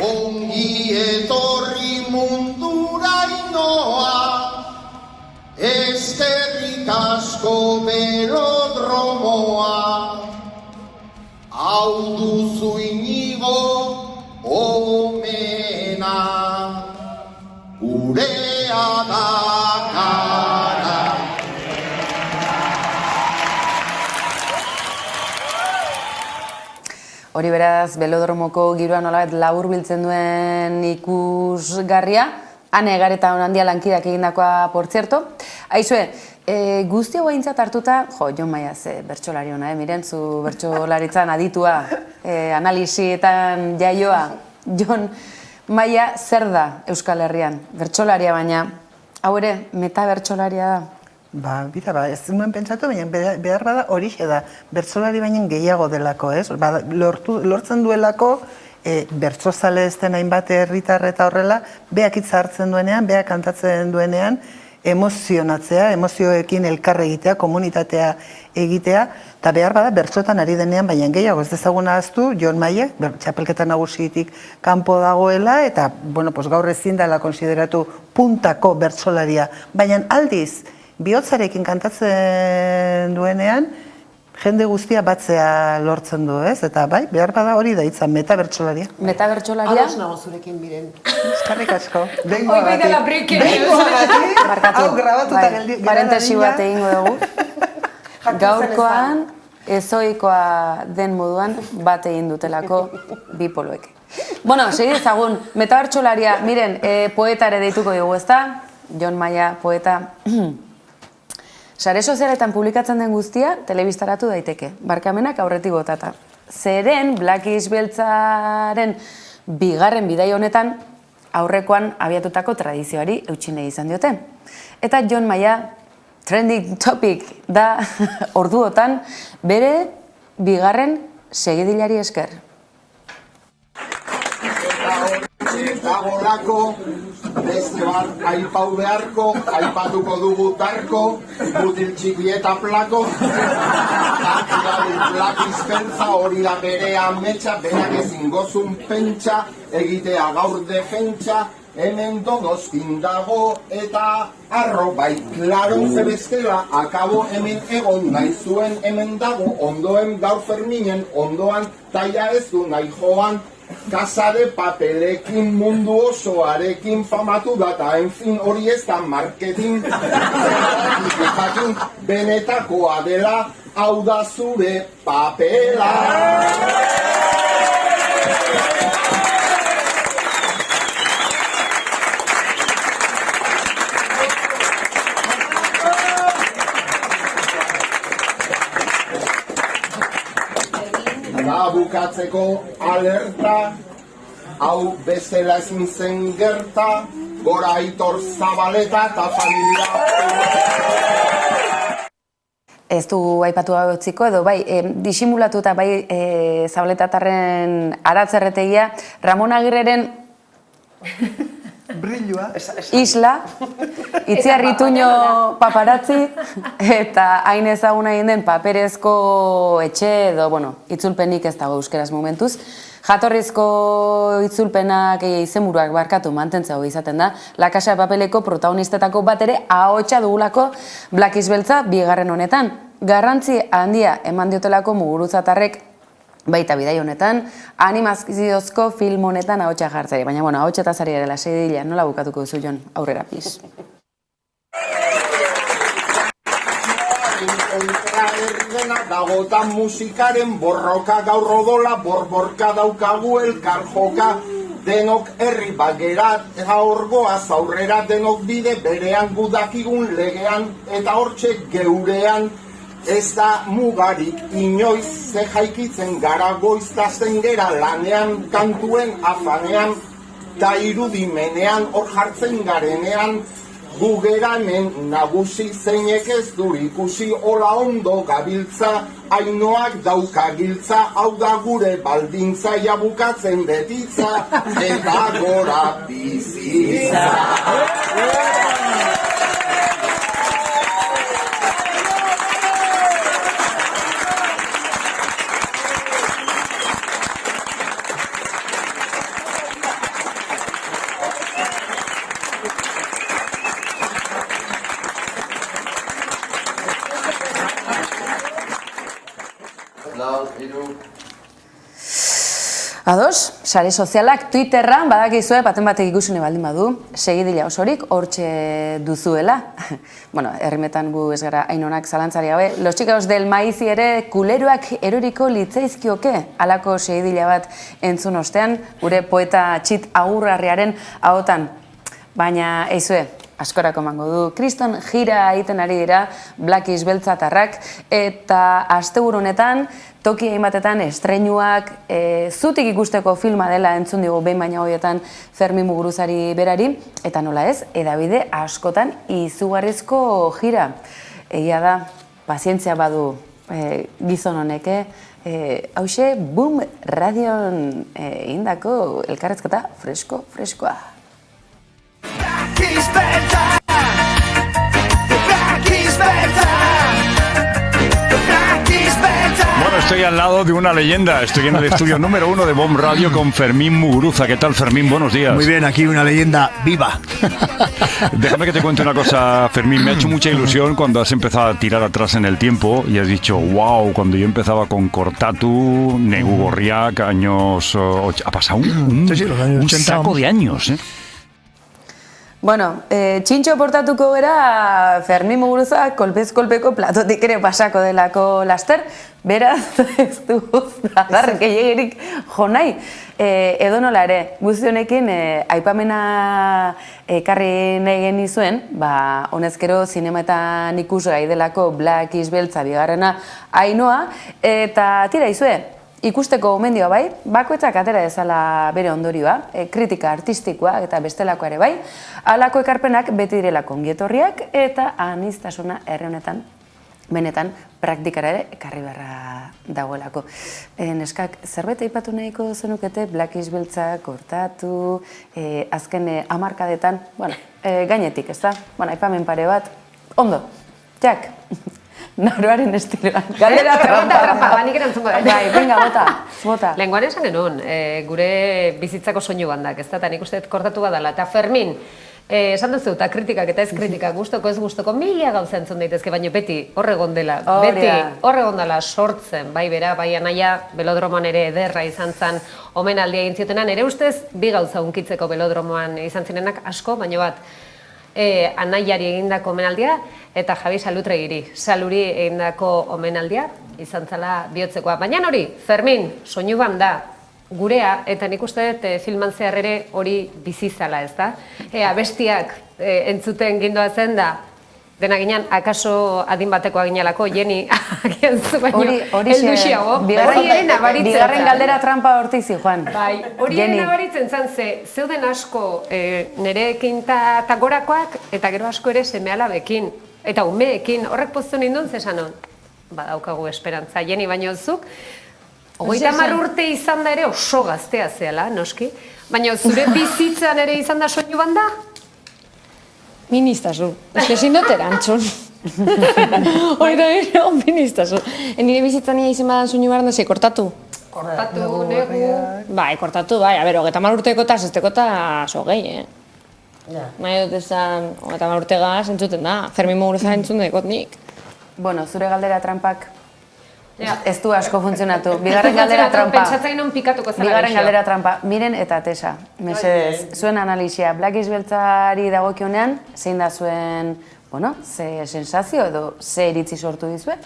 Ongi etorri mundura inoa, eskerrik asko belodromoa. Hau duzu Inigo omena, gurea dakara. Hori beraz, belodromoko giroa nolabait labur biltzen duen ikusgarria, ane egareta honandia lankidak egindakoa, por zerto. Aizue, guzti hau aintzat hartuta, Jon Maia, bertsolari hona, miren, zu bertsolaritzan aditua, analisietan jaioa. Jon Maia zer da Euskal Herrian? Bertsolaria baina, hau ere, meta bertsolaria da? Ez nuen pentsatu, baina behar bada horixe da, bertsolari baina gehiago delako, ez? Lortzen duelako, bertsozale ez den hainbat herritar eta horrela, beak hitza hartzen duenean, beak kantatzen duenean, emozionatzea, emozioekin elkarre egitea, komunitatea egitea, eta behar bada bertsotan ari denean, baina gehiago ez dezaguna ahaztu, Jon Maia, txapelketa nagusitik kanpo dagoela, eta gaur ezin dela konsideratu puntako bertsolaria, baina aldiz, bihotzarekin kantatzen duenean, jende guztia batzea lortzen du, ez? Eta bai, behar bada hori da itza, metabertsolaria. Metabertsolaria? Ados nago zurekin miren. Eskarrik asko. Behingoagatik. Hau grabatuta geldi. Parentesi bat egingo dugu. Gaurkoan, ezoikoa den moduan bat egin dutelako bipoloek. Bueno, segi ezagun, metabertsolaria, miren, poetare deituko dugu, ezta? Jon Maia, poeta. Sare sozialetan publikatzen den guztia, telebistaratu daiteke. Barkamenak aurretik botata. Zeren, Black Eyed Beltzaren bigarren bidai honetan, aurrekoan abiatutako tradizioari eutxine izan diote. Eta Jon Maia, trending topic da orduotan, bere bigarren segidilari esker. Dagoelako, beste bat aipau beharko, aipatuko dugu tarko, mutil txiki eta plako. Black Eyed Beltza hori da bere ametsa, berak ezin gozun pentsa, egitea gaur defentsa, hemen Donostin dago eta arro bai, klaro ze bestela, akabo hemen egon nahi zuen hemen dago, ondoen gaur Ferminen, ondoan taia ez du nahi joan, Casa de Papelekin mundu osoarekin famatu data, enfin hori ez da marketing. Benetakoa dela, hau da zure papela. Bukatzeko alerta, hau bezala ezin zen gerta, gora Aitor Zabaleta eta familia. Ez du aipatu utziko edo bai, disimulatu eta bai Zabaletatarren aratzerretegia, Ramon Agirreren brillua, isla, Itziarrituño paparazzi, eta hain ezaguna egin den paperezko etxe edo, bueno, itzulpenik ez dago euskeraz momentuz. Jatorrizko itzulpenak izenburuak barkatu mantentzea izaten da, La Casa de Papeleko protagonistetako bat ere ahotsa dugulako Black Eyed Beltza bigarren honetan. Garrantzi handia eman diotelako muguruzatarrek baita bidai honetan, animaziozko film honetan ahotsa jartzari. Baina, bueno, ahotsa eta zari ere segidila, nola bukatuko duzu, Jon? Aurrera, piz. Dagotan musikaren borroka gaur odola, borborka daukagu elkar joka, denok herri bagerat, eta orgoaz aurrera denok bide berean gudakigun legean, eta hortxe geurean, ez da mugarik inoiz, ze jaikitzen gara goiztazten gera lanean, kantuen afanean, ta irudimenean, hor jartzen garenean, gugera hemen nagusi zeinek ez dur ikusi hola ondo gabiltza, Ainoak dauka giltza, hau da gure baldintza, jabukatzen betitza, eta gora bizitza. Ados, sare sozialak Twitterran badakizue baten batek ikusune baldin badu, segidila osorik hortxe duzuela. Bueno, herrimetan gu ez gara hainonak zalantzari gabe. Los chicos del maizi ere kuleroak eroriko litzaizkioke halako segidila bat entzun ostean, gure poeta txit agurgarriaren ahotan. Baina, eizue, askorako emango du. Kriston jira egiten ari dira Black Eyed Beltzatarrak eta asteburu honetan toki egin batetan estreinuak zutik ikusteko filma dela entzun digu behin baina hoietan Fermin Muguruzari berari eta nola ez, edabide askotan izugarrizko jira. Egia da, pazientzia badu gizon honek, hauxe, Boom Radion indako elkarrezketa freskoa. Bueno, esto Estoy al lado de una leyenda. Estoy en el estudio número 1 de BOM Radio con Fermín Muguruza. ¿Qué tal, Fermín? Buenos días. Muy bien, aquí una leyenda viva. Déjame que te cuente una cosa, Fermín. Me ha hecho mucha ilusión cuando has empezado a tirar atrás en el tiempo y has dicho, wow, cuando yo empezaba con Cortatu, Negu Gorriak, años... ha pasado un saco de años, ¿eh? Bueno, txintxo portatuko gara Fermín Muguruza kolpez-kolpeko platotik ere pasako delako laster, beraz ez du adar gehiagirik jo nahi. Edonola ere, guzti honekin aipamena ekarri nahi genizuen, honezkero zinemaetan ikusgai delako Black is Beltza bigarrena Ainhoa, eta tira izue, ikusteko gomendioa bai, bakoitzak atera dezala bere ondorioa, kritika artistikoa eta bestelako ere bai, halako ekarpenak beti direlako ongietorriak eta aniztasuna herri honetan benetan praktikara ere ekarri beharra dagoelako. Neskak, zerbait aipatu nahiko zenukete, Black is Beltza, Kortatu, azken hamarkadetan, gainetik, ez da? Aipamen pare bat, ondo, jak! Naroaren estiloan. Galdera trampa. Nik erantzungo da. Bai, venga, bota. Lenguan esan genuen, gure bizitzako soinu bandak, ez da, eta nik uste Kortatu badala. Eta Fermin, esan duzu, eta kritikak eta ez kritikak, gustoko ez gustoko, mila gauza entzun daitezke, baina beti horregon dela, sortzen, bai bera, bai anaia, belodromoan ere ederra izan zen, omenaldia egin ziotenan, ere ustez, bi gauza unkitzeko belodromoan izan zirenak asko, baina bat, anaiari egindako omenaldia eta Javi Saluri egindako omenaldia izan zela bihotzekoa. Baina hori, Fermin, soinu banda gurea, eta nik uste dut filman zehar ere hori bizizala, ez da? Abestiak entzuten gindoa zen da, dena ginen, akaso adin batekoa ginelako, Jeni, agian zu baino, elduxiago. Bigarren galdera trampa hortizi, Juan. Bai, hori ere nabaritzen zen, zeuden asko nereekin eta gorakoak, eta gero asko ere seme-alabekin, eta umeekin, horrek poztu nindun zesanon. Badaukagu esperantza, Jeni, baino zuk, 30 urte izan da ere oso gaztea zehala, noski, baina zure bizitzan ere izan da soinu banda? Ministazu. Ez que zindot erantzun. Hori da ere, ministazu. Nire bizitzan nire izan badan soinu barren dezi, Kortatu. Kortatu, Negu... Bai, Kortatu, bai. A ber, 30 urteko eta zesteko eta sogei, Nahi dut ezan, 30 urtegaz entzuten da. Fermín Muguruza entzun dekot nik. Bueno, zure galdera trampak ez du asko funtzionatu. Bigarren galdera trampa. Pentsatzain non pikatuko zara Bigarren galdera trampa. Miren eta Tesa. Mesedez, zuen analisia. Black is Beltzari dagokionean, zein da zuen, ze sensazio edo ze iritzi sortu dizue?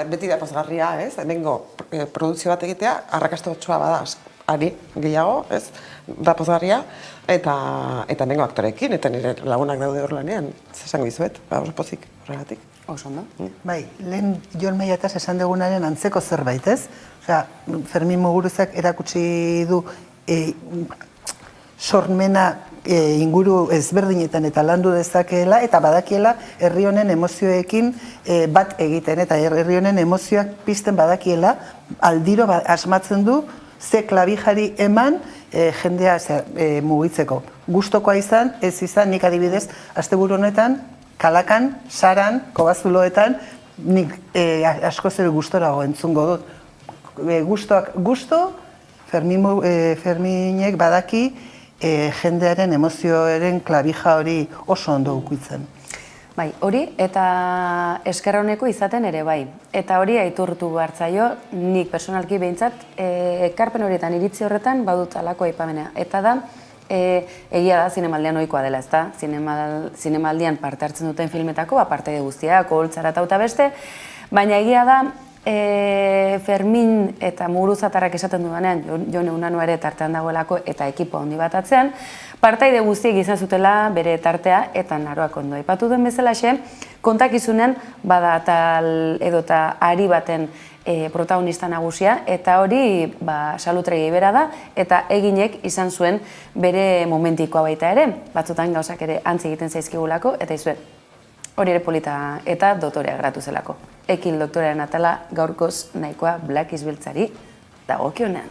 Beti da pozgarria, ez? Hemengo produkzio bat egitea, arrakastatxoa bada, ari gehiago, ez? Da pozgarria, eta hemengo aktorekin, eta nire lagunak daude hor lanean, zesango dizuet, oso pozik, horregatik. Oso ondo. Bai, lehen Jon Meiataz esan dugunaren antzeko zerbait, ez? Osea, Fermín Muguruzak erakutsi du sormena inguru ezberdinetan eta landu dezakeela eta badakiela herri honen emozioekin bat egiten eta herri honen emozioak pizten badakiela aldiro asmatzen du ze klabijari eman jendea mugitzeko. Gustokoa izan, ez izan, nik adibidez, asteburu honetan Kalakan, Saran, Kobazuloetan, nik asko zer gustorago entzungo dut. Gusto, Ferminek badaki jendearen emozioaren klabija hori oso ondo ukitzen. Bai, hori eta eskerroneko izaten ere bai. Eta hori aitortu behartzaio, nik personalki behintzat, ekarpen horietan iritzi horretan badut alako aipamena. Eta da, egia da zinemaldian ohikoa dela, ez da? Zinemaldian parte hartzen duten filmetako, aparte guztiak, oholtzara eta beste, baina egia da Fermin eta Muguruzatarrak esaten dudanean, Jon Eunano ere tartean dagoelako eta ekipo handi bat atzean, partaide guztiek izan zutela bere tartea eta Naroak ondo aipatu den bezalaxe, kontakizunean bada tal edota ari baten protagonista nagusia, eta hori salutregi bera da, eta eginek izan zuen bere momentikoa baita ere, batzutan gauzak ere antzi egiten zaizkigulako, eta izue, hori ere polita eta doktorea gratu zelako. Ekin doktorearen atala gaurkoz nahikoa Black is Beltzari dagokionean.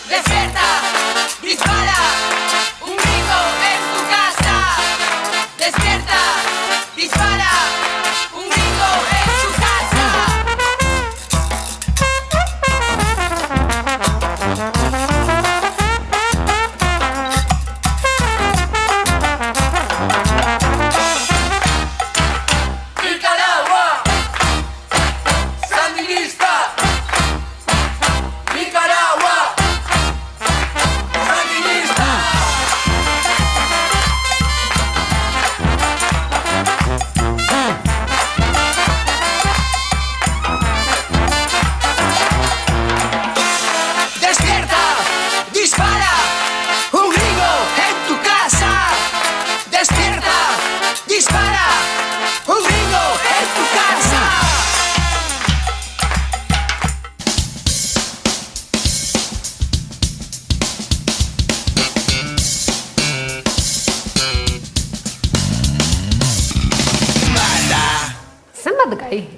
Despierta, dispara, un grito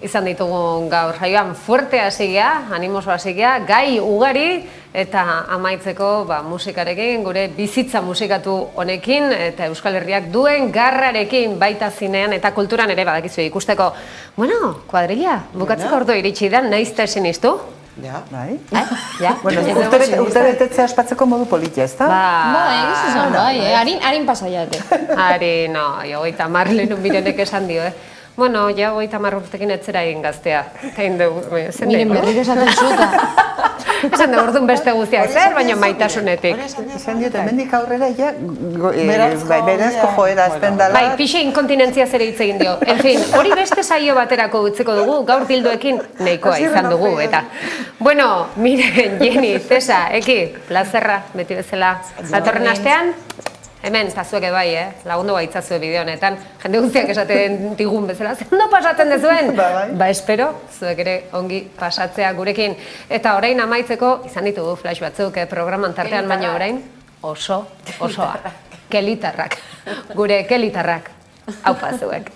izan ditugun gaur saioan. Fuerte hasi gea, animoso hasi gea, gai ugari eta amaitzeko musikarekin, gure bizitza musikatu honekin eta Euskal Herriak duen garrarekin baita zinean eta kulturan ere badakizu ikusteko. Bueno, kuadrilla, bukatzeko ordu iritsi da, naiz ta esin iztu. Ja, bai. Ja. Bueno, urte betetzea ospatzeko modu politia, ez da? Egizu zen, harin pasaiate. Harin, no, jo, 30 lehenun birenek esan dio, Bueno, ja 30 urtekin etzera egin gaztea. Miren berriro esaten zuta. Esan dugu orduan beste guztiak zer, baina maitasunetik. Esan diot, hemendik aurrera ja berazko joera azten dela. Bai, pixe inkontinentzia zere hitz egin dio. En fin, hori beste saio baterako utziko dugu, gaur dildoekin nahikoa izan dugu, eta. Bueno, miren, Jenny, Tessa, Eki, plazerra, beti bezala. Datorren astean, hemen, eta zuek bai, lagundu baitzazue bideo honetan, jende guztiak esaten digun bezala, zendo pasatzen dezuen? Ba, espero, zuek ere ongi pasatzea gurekin. Eta orain amaitzeko, izan ditugu flash batzuk programan tartean, baina orain osoa, kelitarrak, gure kelitarrak, haupa zuek.